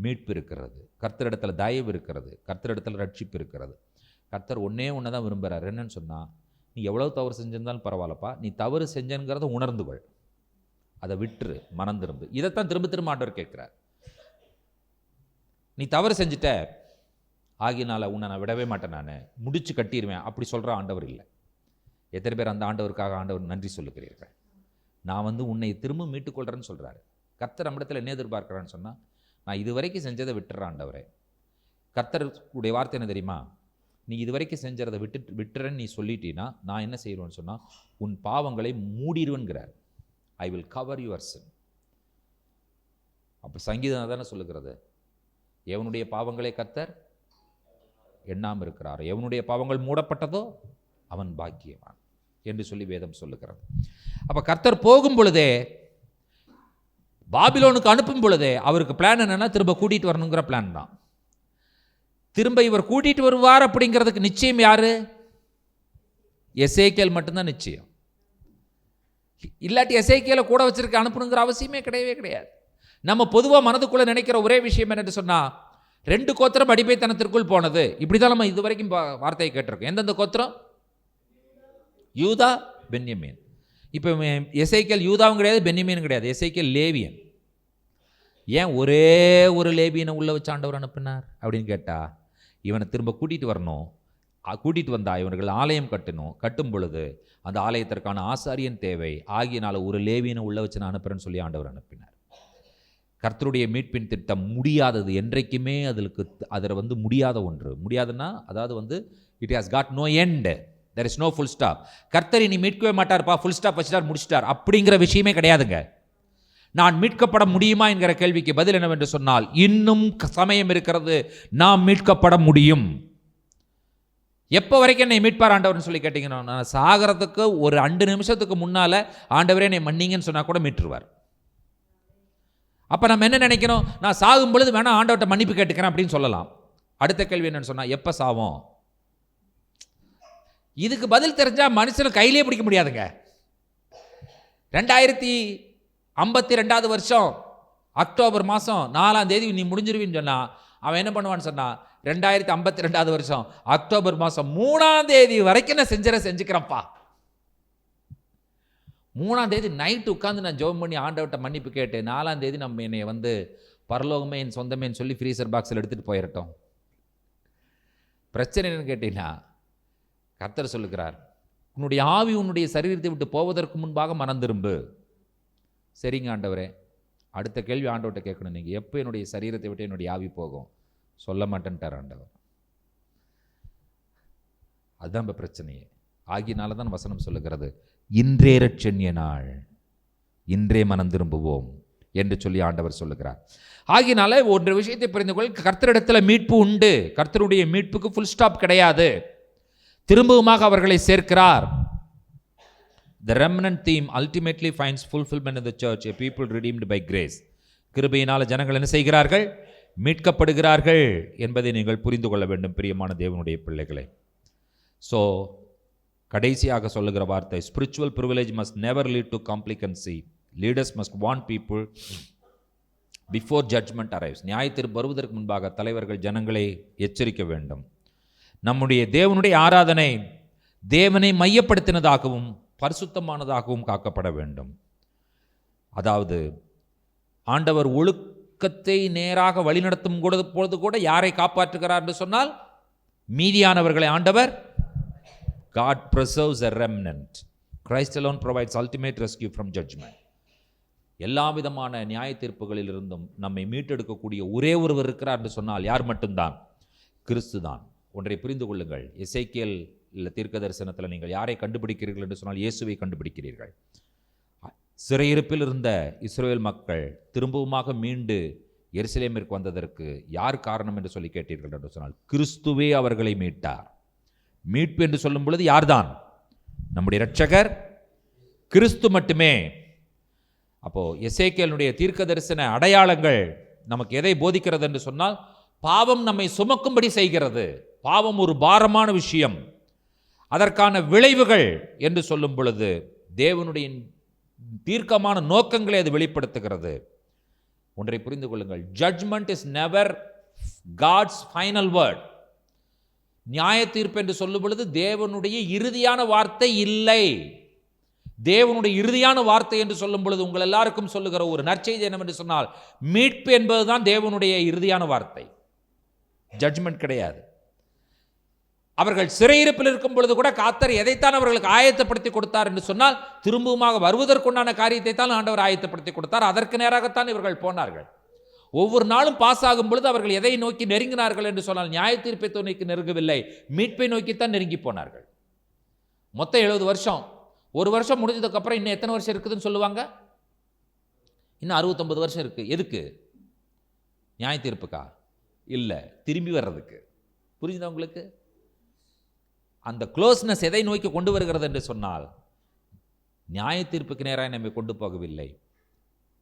மீட்பு இருக்கிறது. கர்த்தரிடத்தில் தயவு இருக்கிறது. கர்த்தரிடத்தில் ரட்சிப்பு இருக்கிறது. கர்த்தர் ஒன்றே தான் விரும்புகிறார். என்னன்னு சொன்னால், நீ எவ்வளோ தவறு செஞ்சிருந்தாலும் பரவாயில்லப்பா, நீ தவறு செஞ்சங்கிறத உணர்ந்துகொள், அதை விட்டுரு, மனம் திரும்பு. இதைத்தான் திரும்ப திரும்ப ஆண்டவர் கேட்குறார். நீ தவறு செஞ்சுட்ட, ஆகியனால உன்னை நான் விடவே மாட்டேன், நான் முடிச்சு கட்டிடுவேன், அப்படி சொல்கிற ஆண்டவர் இல்லை. எத்தனை பேர் அந்த ஆண்டவருக்காக ஆண்டவர் நன்றி சொல்லுகிறீர்கள்? நான் உன்னை திரும்ப மீட்டுக்கொள்கிறேன்னு சொல்கிறாரு. கர்த்தர் நம்மிடத்தில் என்ன எதிர்பார்க்குறான்னு சொன்னால், நான் இதுவரைக்கும் செஞ்சதை விட்டுற ஆண்டவரே. கர்த்தருடைய வார்த்தை என்ன தெரியுமா? நீ இதுவரைக்கும் செஞ்சதை விட்டுறேன்னு நீ சொல்லிட்டீன்னா நான் என்ன செய்வேன்னு சொன்னால், உன் பாவங்களை மூடிடுவேன்கிறார். ஐ வில் கவர் யுவர் சின். அப்போ சங்கீதம் தானே சொல்லுகிறது, எவனுடைய பாவங்களை கர்த்தர் எண்ணாமல் இருக்கிறார், எவனுடைய பாவங்கள் மூடப்பட்டதோ அவன் பாக்கியவான் என்று சொல்லி வேதம் சொல்லுகிறது. அப்போ கர்த்தர் போகும் பொழுதே, பாபிலோனுக்கு அனுப்பும் பொழுதே அவருக்கு பிளான் என்னன்னா, திரும்ப கூட்டிகிட்டு வரணுங்கிற பிளான் தான். திரும்ப இவர் கூட்டிகிட்டு வருவார் அப்படிங்கிறதுக்கு நிச்சயம் யாரு? எசேக்கியேல் மட்டும்தான் நிச்சயம். இல்லாட்டி எசேக்கியேலை கூட வச்சிருக்க அனுப்பணுங்கிற அவசியமே கிடையவே கிடையாது. நம்ம பொதுவாக மனதுக்குள்ளே நினைக்கிற ஒரே விஷயம் என்னன்னு சொன்னால், 2 கோத்திரம் அடிமைத்தனத்திற்குள் போனது. இப்படி தான் நம்ம இது வரைக்கும் வார்த்தையை கேட்டிருக்கோம். எந்தெந்த கோத்திரம்? யூதா, பென்யமீன். இப்போ எசேக்கியேல் யூதாவும் கிடையாது, பென்யமீனும் கிடையாது. எசேக்கியேல் லேவியன். ஏன் ஒரே ஒரு லேவியனை உள்ள வச்சு ஆண்டவர் அனுப்பினார் அப்படின்னு கேட்டால், இவனை திரும்ப கூட்டிகிட்டு வரணும். கூட்டிகிட்டு வந்தா இவர்கள் ஆலயம் கட்டணும். கட்டும் பொழுது அந்த ஆலயத்திற்கான ஆசாரியன் தேவை. ஆகியனால ஒரு லேவியனை உள்ள வச்சு நான் அனுப்புறேன்னு சொல்லி ஆண்டவர் அனுப்பினார். கர்த்தருடைய மீட்பின் திட்டம் முடியாதது, என்றைக்குமே அதில் முடியாத ஒன்று. முடியாதுன்னா அதாவது it has got no end, there is no full stop. கர்த்தர் இனி மீட்கவே மாட்டார்ப்பா, ஃபுல் ஸ்டாப் வச்சுட்டார், முடிச்சிட்டார் அப்படிங்கிற விஷயமே கிடையாதுங்க. நான் மீட்கப்பட முடியுமா என்கிற கேள்விக்கு பதில் என்னவென்று சொன்னால், இன்னும் சமயம் இருக்கிறது, நாம் மீட்கப்பட முடியும். எப்போ வரைக்கும் என்னை மீட்பார் ஆண்டவர்னு சொல்லி கேட்டீங்கன்னா, நான் சாகிறதுக்கு ஒரு 2 நிமிஷத்துக்கு முன்னால் ஆண்டவரே என்னை மன்னிங்கன்னு சொன்னால் கூட மீட்டுருவார். அப்போ நம்ம என்ன நினைக்கணும்? நான் சாகும் பொழுது வேணா ஆண்டவர்கிட்ட மன்னிப்பு கேட்டுக்கிறேன் அப்படின்னு சொல்லலாம். அடுத்த கேள்வி என்னன்னு சொன்னால், எப்போ சாவோம்? இதுக்கு பதில் தெரிஞ்சால் மனுஷனை கையிலே பிடிக்க முடியாதுங்க. 2052 வருஷம் அக்டோபர் மாதம் 4ஆம் தேதி நீ முடிஞ்சிருவின்னு சொன்னால், அவன் என்ன பண்ணுவான்னு சொன்னால், 2052 வருஷம் அக்டோபர் மாதம் 3ஆம் தேதி வரைக்கும் நான் செஞ்சுக்கிறேன்ப்பா. 3ஆம் தேதி நைட்டு உட்காந்து நான் ஜெபம் பண்ணி ஆண்டவர்கிட்ட மன்னிப்பு கேட்டு, 4ஆம் தேதி நம்ம என்னை பரலோகமே என் சொந்தமேன்னு சொல்லி ஃப்ரீசர் பாக்ஸில் எடுத்துகிட்டு போயிடட்டும். பிரச்சனை என்னன்னு கேட்டீங்கன்னா, கர்த்தர் சொல்லுகிறார், உன்னுடைய ஆவி உன்னுடைய சரீரத்தை விட்டு போவதற்கு முன்பாக மனம் திரும்பு. சரிங்க ஆண்டவரே. அடுத்த கேள்வி ஆண்டவர்கிட்ட கேட்கணும், நீங்கள் எப்போ என்னுடைய சரீரத்தை விட்டு என்னுடைய ஆவி போகும்? சொல்ல மாட்டேன்ட்டார் ஆண்டவர். அதுதான் இப்போ பிரச்சனையே. ஆகினால தான் வசனம் சொல்லுகிறது, இன்றே இரட்சண்ய நாள், இன்றே மனம் திரும்புவோம் என்று சொல்லி ஆண்டவர் சொல்லுகிறார். ஆகினால ஒரு விஷயத்தை புரிந்து கொள், கர்த்தரிடத்தில் மீட்பு உண்டு. கர்த்தருடைய மீட்புக்கு ஃபுல் ஸ்டாப் கிடையாது. திரும்பவுமாக அவர்களை சேர்க்கிறார். The remnant theme ultimately finds fulfillment in the church, a people redeemed by grace. கிருபையினால ஜனங்கள் என்ன செய்கிறார்கள்? மீட்கப்படுகிறார்கள் என்பதை நீங்கள் புரிந்து கொள்ள வேண்டும் பிரியமான தேவனுடைய பிள்ளைகளை. ஸோ கடைசியாக சொல்லுகிற வார்த்தை, spiritual privilege must never lead to complacency. Leaders must warn people before judgment arrives. நியாயத்தீர்ப்பு வருவதற்கு முன்பாக தலைவர்கள் ஜனங்களை எச்சரிக்க வேண்டும். நம்முடைய தேவனுடைய ஆராதனை தேவனை மையப்படுத்தினதாகவும் பரிசுத்தமானதாகவும் காக்கப்பட வேண்டும். அதாவது ஆண்டவர் ஒழுக்கத்தை நேராக வழிநடத்தும் பொழுது கூட யாரை காப்பாற்றுகிறார் என்று சொன்னால் மீதியானவர்களை ஆண்டவர். God preserves a remnant. Christ alone provides ultimate rescue from judgment. எல்லா விதமான நியாய தீர்ப்புகளில் இருந்தும் நம்மை மீட்டெடுக்கக்கூடிய ஒரே ஒருவர் இருக்கிறார் என்று சொன்னால் யார் மட்டும்தான்? கிறிஸ்து தான். ஒன்றை புரிந்து கொள்ளுங்கள், எசேக்கியேல் தீர்க்க தரிசனத்தில் நீங்கள் யாரை கண்டுபிடிக்கிறீர்கள் என்று சொன்னால் இயேசுவை கண்டுபிடிக்கிறீர்கள். சிறையிருப்பில் இருந்த இஸ்ரவேல் மக்கள் திரும்பவுமாக மீண்டு எருசலேமிற்கு வந்ததற்கு யார் காரணம் என்று சொல்லி கேட்டீர்கள் என்று சொன்னால் கிறிஸ்துவே அவர்களை மீட்டார். மீட்பு என்று சொல்லும் பொழுது யார்தான்? நம்முடைய இரட்சகர் கிறிஸ்து மட்டுமே. அப்போ எசேக்கியேலுடைய தீர்க்க தரிசன அடையாளங்கள் நமக்கு எதை போதிக்கிறது என்று சொன்னால், பாவம் நம்மை சுமக்கும்படி செய்கிறது. பாவம் ஒரு பாரமான விஷயம். அதற்கான விளைவுகள் என்று சொல்லும் பொழுது தேவனுடைய தீர்க்கமான நோக்கங்களை அது வெளிப்படுத்துகிறது. ஒன்றை புரிந்து கொள்ளுங்கள், judgement is never God's final word. நியாய தீர்ப்பு என்று சொல்லும் பொழுது தேவனுடைய இறுதியான வார்த்தை இல்லை. தேவனுடைய இறுதியான வார்த்தை என்று சொல்லும் பொழுது உங்கள் எல்லாருக்கும் சொல்லுகிற ஒரு நற்செய்தி என்னவென்று சொன்னால், மீட்பு என்பதுதான் தேவனுடைய இறுதியான வார்த்தை. ஜட்ஜ்மெண்ட் கிடையாது. அவர்கள் சிறையிருப்பில் இருக்கும் பொழுது கூட கர்த்தர் எதைத்தான் அவர்களுக்கு ஆயத்தப்படுத்தி கொடுத்தார் என்று சொன்னால், திரும்பவுமாக வருவதற்குண்டான காரியத்தை தான் ஆண்டவர் ஆயத்தப்படுத்தி கொடுத்தார். அதற்கு நேராகத்தான் இவர்கள் போனார்கள். ஒவ்வொரு நாளும் பாஸ் ஆகும் பொழுது அவர்கள் எதை நோக்கி நெருங்கினார்கள் என்று சொன்னால், நியாய தீர்ப்பை நோக்கி நெருங்கவில்லை, மீட்பை நோக்கித்தான் நெருங்கி போனார்கள். மொத்தம் 70 வருஷம். ஒரு வருஷம் முடிஞ்சதுக்கப்புறம் இன்னும் எத்தனை வருஷம் இருக்குதுன்னு சொல்லுவாங்க? இன்னும் 69 வருஷம் இருக்கு. எதுக்கு? நியாய தீர்ப்புக்கா? இல்லை, திரும்பி வர்றதுக்கு. புரிஞ்சுதா உங்களுக்கு? அந்த க்ளோஸ்னஸ் எதை நோக்கி கொண்டு வருகிறது என்று சொன்னால், நியாய தீர்ப்புக்கு நேராக நம்மை கொண்டு போகவில்லை,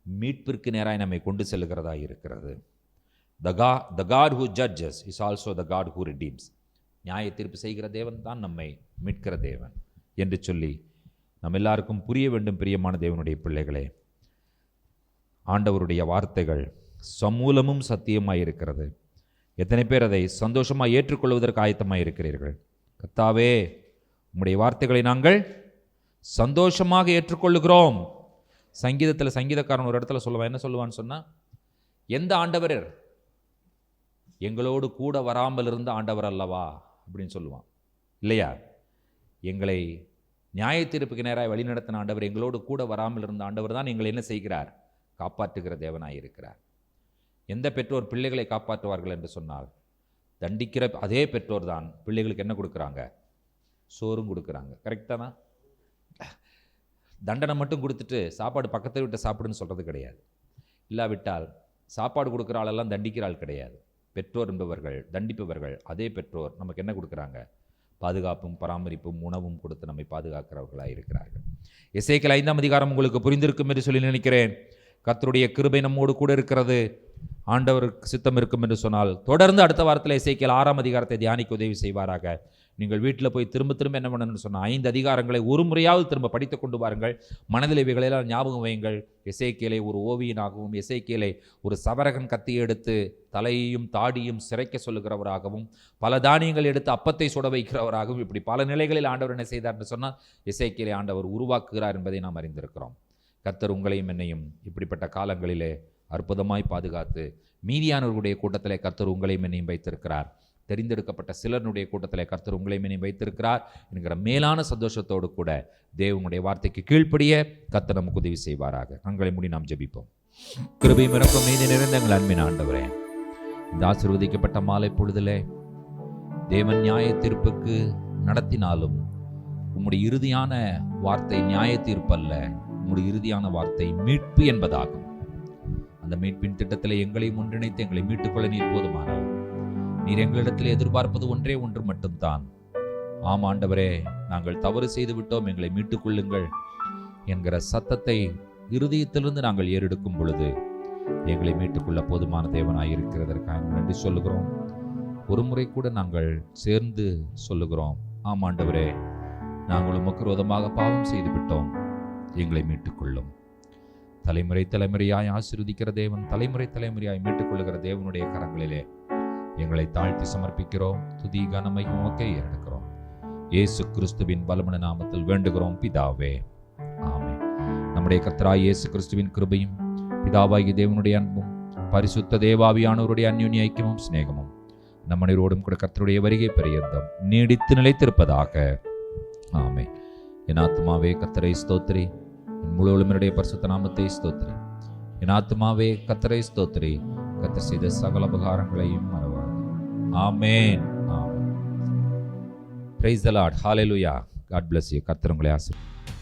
மீட்பிற்கு நேராக நம்மை கொண்டு செல்கிறதா இருக்கிறது. The God who judges is also the God who redeems. நியாய தீர்ப்பு செய்கிற தேவன் தான் நம்மை மீட்கிற தேவன் என்று சொல்லி நம்ம எல்லாருக்கும் புரிய வேண்டும். பிரியமான தேவனுடைய பிள்ளைகளே, ஆண்டவருடைய வார்த்தைகள் சமூலமும் சத்தியமாய் இருக்கிறது. எத்தனை பேர் அதை சந்தோஷமாக ஏற்றுக்கொள்வதற்கு ஆயத்தமாக இருக்கிறீர்கள்? கர்த்தாவே, உம்முடைய வார்த்தைகளை நாங்கள் சந்தோஷமாக ஏற்றுக்கொள்ளுகிறோம். சங்கீதத்தில் சங்கீதக்காரன் ஒரு இடத்துல சொல்லுவான். என்ன சொல்லுவான்னு சொன்னால், எந்த ஆண்டவர் எங்களோடு கூட வராமல் இருந்த ஆண்டவர் அல்லவா அப்படின்னு சொல்லுவான். இல்லையா? எங்களை நியாய தீர்ப்புக்கு நேராக வழிநடத்தின ஆண்டவர், எங்களோடு கூட வராமல் இருந்த ஆண்டவர் தான் எங்களை என்ன செய்கிறார்? காப்பாற்றுகிற தேவனாய் இருக்கிறார். எந்த பெற்றோர் பிள்ளைகளை காப்பாற்றுவார்கள் என்று சொன்னால், தண்டிக்கிற அதே பெற்றோர் தான் பிள்ளைகளுக்கு என்ன கொடுக்குறாங்க? சோறும் கொடுக்குறாங்க. கரெக்ட் தானா? தண்டனை மட்டும் கொடுத்துட்டு சாப்பாடு பக்கத்தை விட்டு சாப்பிடுன்னு சொல்கிறது கிடையாது. இல்லாவிட்டால் சாப்பாடு கொடுக்குற ஆளெல்லாம் தண்டிக்கிற ஆள் கிடையாது. பெற்றோர் என்பவர்கள், தண்டிப்பவர்கள் அதே பெற்றோர் நமக்கு என்ன கொடுக்குறாங்க? பாதுகாப்பும் பராமரிப்பும் உணவும் கொடுத்து நம்மை பாதுகாக்கிறவர்களாக இருக்கிறார்கள். எசேக்கியேல் 5ஆம் அதிகாரம் உங்களுக்கு புரிந்திருக்கும் என்று சொல்லி நினைக்கிறேன். கர்த்தருடைய கிருபை நம்மோடு கூட இருக்கிறது. ஆண்டவருக்கு சித்தம் இருக்கும் என்று சொன்னால் தொடர்ந்து அடுத்த வாரத்தில் எசேக்கியேல் 6ஆம் அதிகாரத்தை தியானிக்க உதவி செய்வாராக. நீங்கள் வீட்டில் போய் திரும்ப திரும்ப என்ன பண்ணணும்னு சொன்னால் 5 அதிகாரங்களை ஒரு முறையாவது திரும்ப படித்து கொண்டு வாருங்கள். மனதில் இவைகளெல்லாம் ஞாபகம் வையுங்கள். எசேக்கியேலை ஒரு ஓவியனாகவும், எசேக்கியேலை ஒரு சவரகன் கத்தியை எடுத்து தலையையும் தாடியும் சிரைக்க சொல்லுகிறவராகவும், பல தானியங்கள் எடுத்து அப்பத்தை சுட வைக்கிறவராகவும், இப்படி பல நிலைகளில் ஆண்டவர் என்ன செய்தார் என்று சொன்னால் எசேக்கியேலை ஆண்டவர் உருவாக்குகிறார் என்பதை நாம் அறிந்திருக்கிறோம். கர்த்தர் உங்களையும் என்னையும் இப்படிப்பட்ட காலங்களிலே அற்புதமாய் பாதுகாத்து மீதியானவர்களுடைய கூட்டத்திலே கர்த்தர் உங்களையும் என்னையும் வைத்திருக்கிறார். தெரிந்தெடுக்கப்பட்ட சிலருடைய கூட்டத்திலே கர்த்தர் உங்களையும் என்னையும் வைத்திருக்கிறார் என்கிற மேலான சந்தோஷத்தோடு கூட தேவனுடைய வார்த்தைக்கு கீழ்ப்படிய கர்த்தர் நமக்கு உதவி செய்வாராக. கண்களை மூடி நாம் ஜெபிப்போம். கிருபையும் இரக்கம் மீது நிறைந்த எங்கள் அன்பின் ஆண்டவரே, இந்த ஆசீர்வதிக்கப்பட்ட மாலை பொழுதிலே தேவன் நியாய தீர்ப்புக்கு நடத்தினாலும் உம்முடைய இறுதியான வார்த்தை நியாய தீர்ப்பல்ல, உம்முடைய இறுதியான வார்த்தை மீட்பு என்பதாகும். அந்த மீட்பின் திட்டத்தில் எங்களையும் ஒன்றிணைத்து எங்களை மீட்டுக்கொள்ள நீர் போதுமானவர். நீர் எங்களிடத்தில் எதிர்பார்ப்பது ஒன்றே ஒன்று மட்டும்தான். ஆம் ஆண்டவரே, நாங்கள் தவறு செய்து விட்டோம், எங்களை மீட்டுக் கொள்ளுங்கள் என்கிற சத்தத்தை இருதயத்திலிருந்து நாங்கள் ஏறெடுக்கும் பொழுது எங்களை மீட்டுக்கொள்ள போதுமான தேவனாய் இருக்கிறதற்காக நன்றி சொல்லுகிறோம். ஒரு முறை கூட நாங்கள் சேர்ந்து சொல்லுகிறோம், ஆம் ஆண்டவரே, நாங்கள் உமக்கு விரோதமாக பாவம் செய்து விட்டோம், எங்களை மீட்டுக்கொள்ளும். தலைமுறை தலைமுறையாய் ஆசீர்வதிக்கிற தேவன், தலைமுறை தலைமுறையாய் மீட்டுக்கொள்ளுகிற தேவனுடைய கரங்களிலே எங்களை தாழ்த்தி சமர்ப்பிக்கிறோம். துதி கனமையும் உமக்கே ஏறெடுக்கிறோம். இயேசு கிறிஸ்துவின் பலமுள்ள நாமத்தில் வேண்டுகிறோம் பிதாவே, ஆமென். நம்முடைய கர்த்தராகிய இயேசு கிறிஸ்துவின் கிருபையும் பிதாவாகிய தேவனுடைய அன்பும் பரிசுத்த தேவாவியானவருடைய அந்யோன்ய ஐக்கியமும் சிநேகமும் நம் அனைவரோடும் கூட கர்த்தருடைய வருகை பரியந்தம் நீடித்து நிலைத்திருப்பதாக. ஆமென். என் ஆத்துமாவே கர்த்தரை ஸ்தோத்திரி, என் முழு உலகத்தினுடைய பரிசுத்த நாமத்தை ஸ்தோத்திரி. என் ஆத்துமாவே கர்த்தரை ஸ்தோத்திரி, கர்த்தர் செய்த சகல உபகாரங்களையும் மறவாதே. ஆமென். ஆமென். Praise the Lord. Hallelujah. God bless you. கர்த்தர் உங்களை ஆசீர்வதிப்பார்.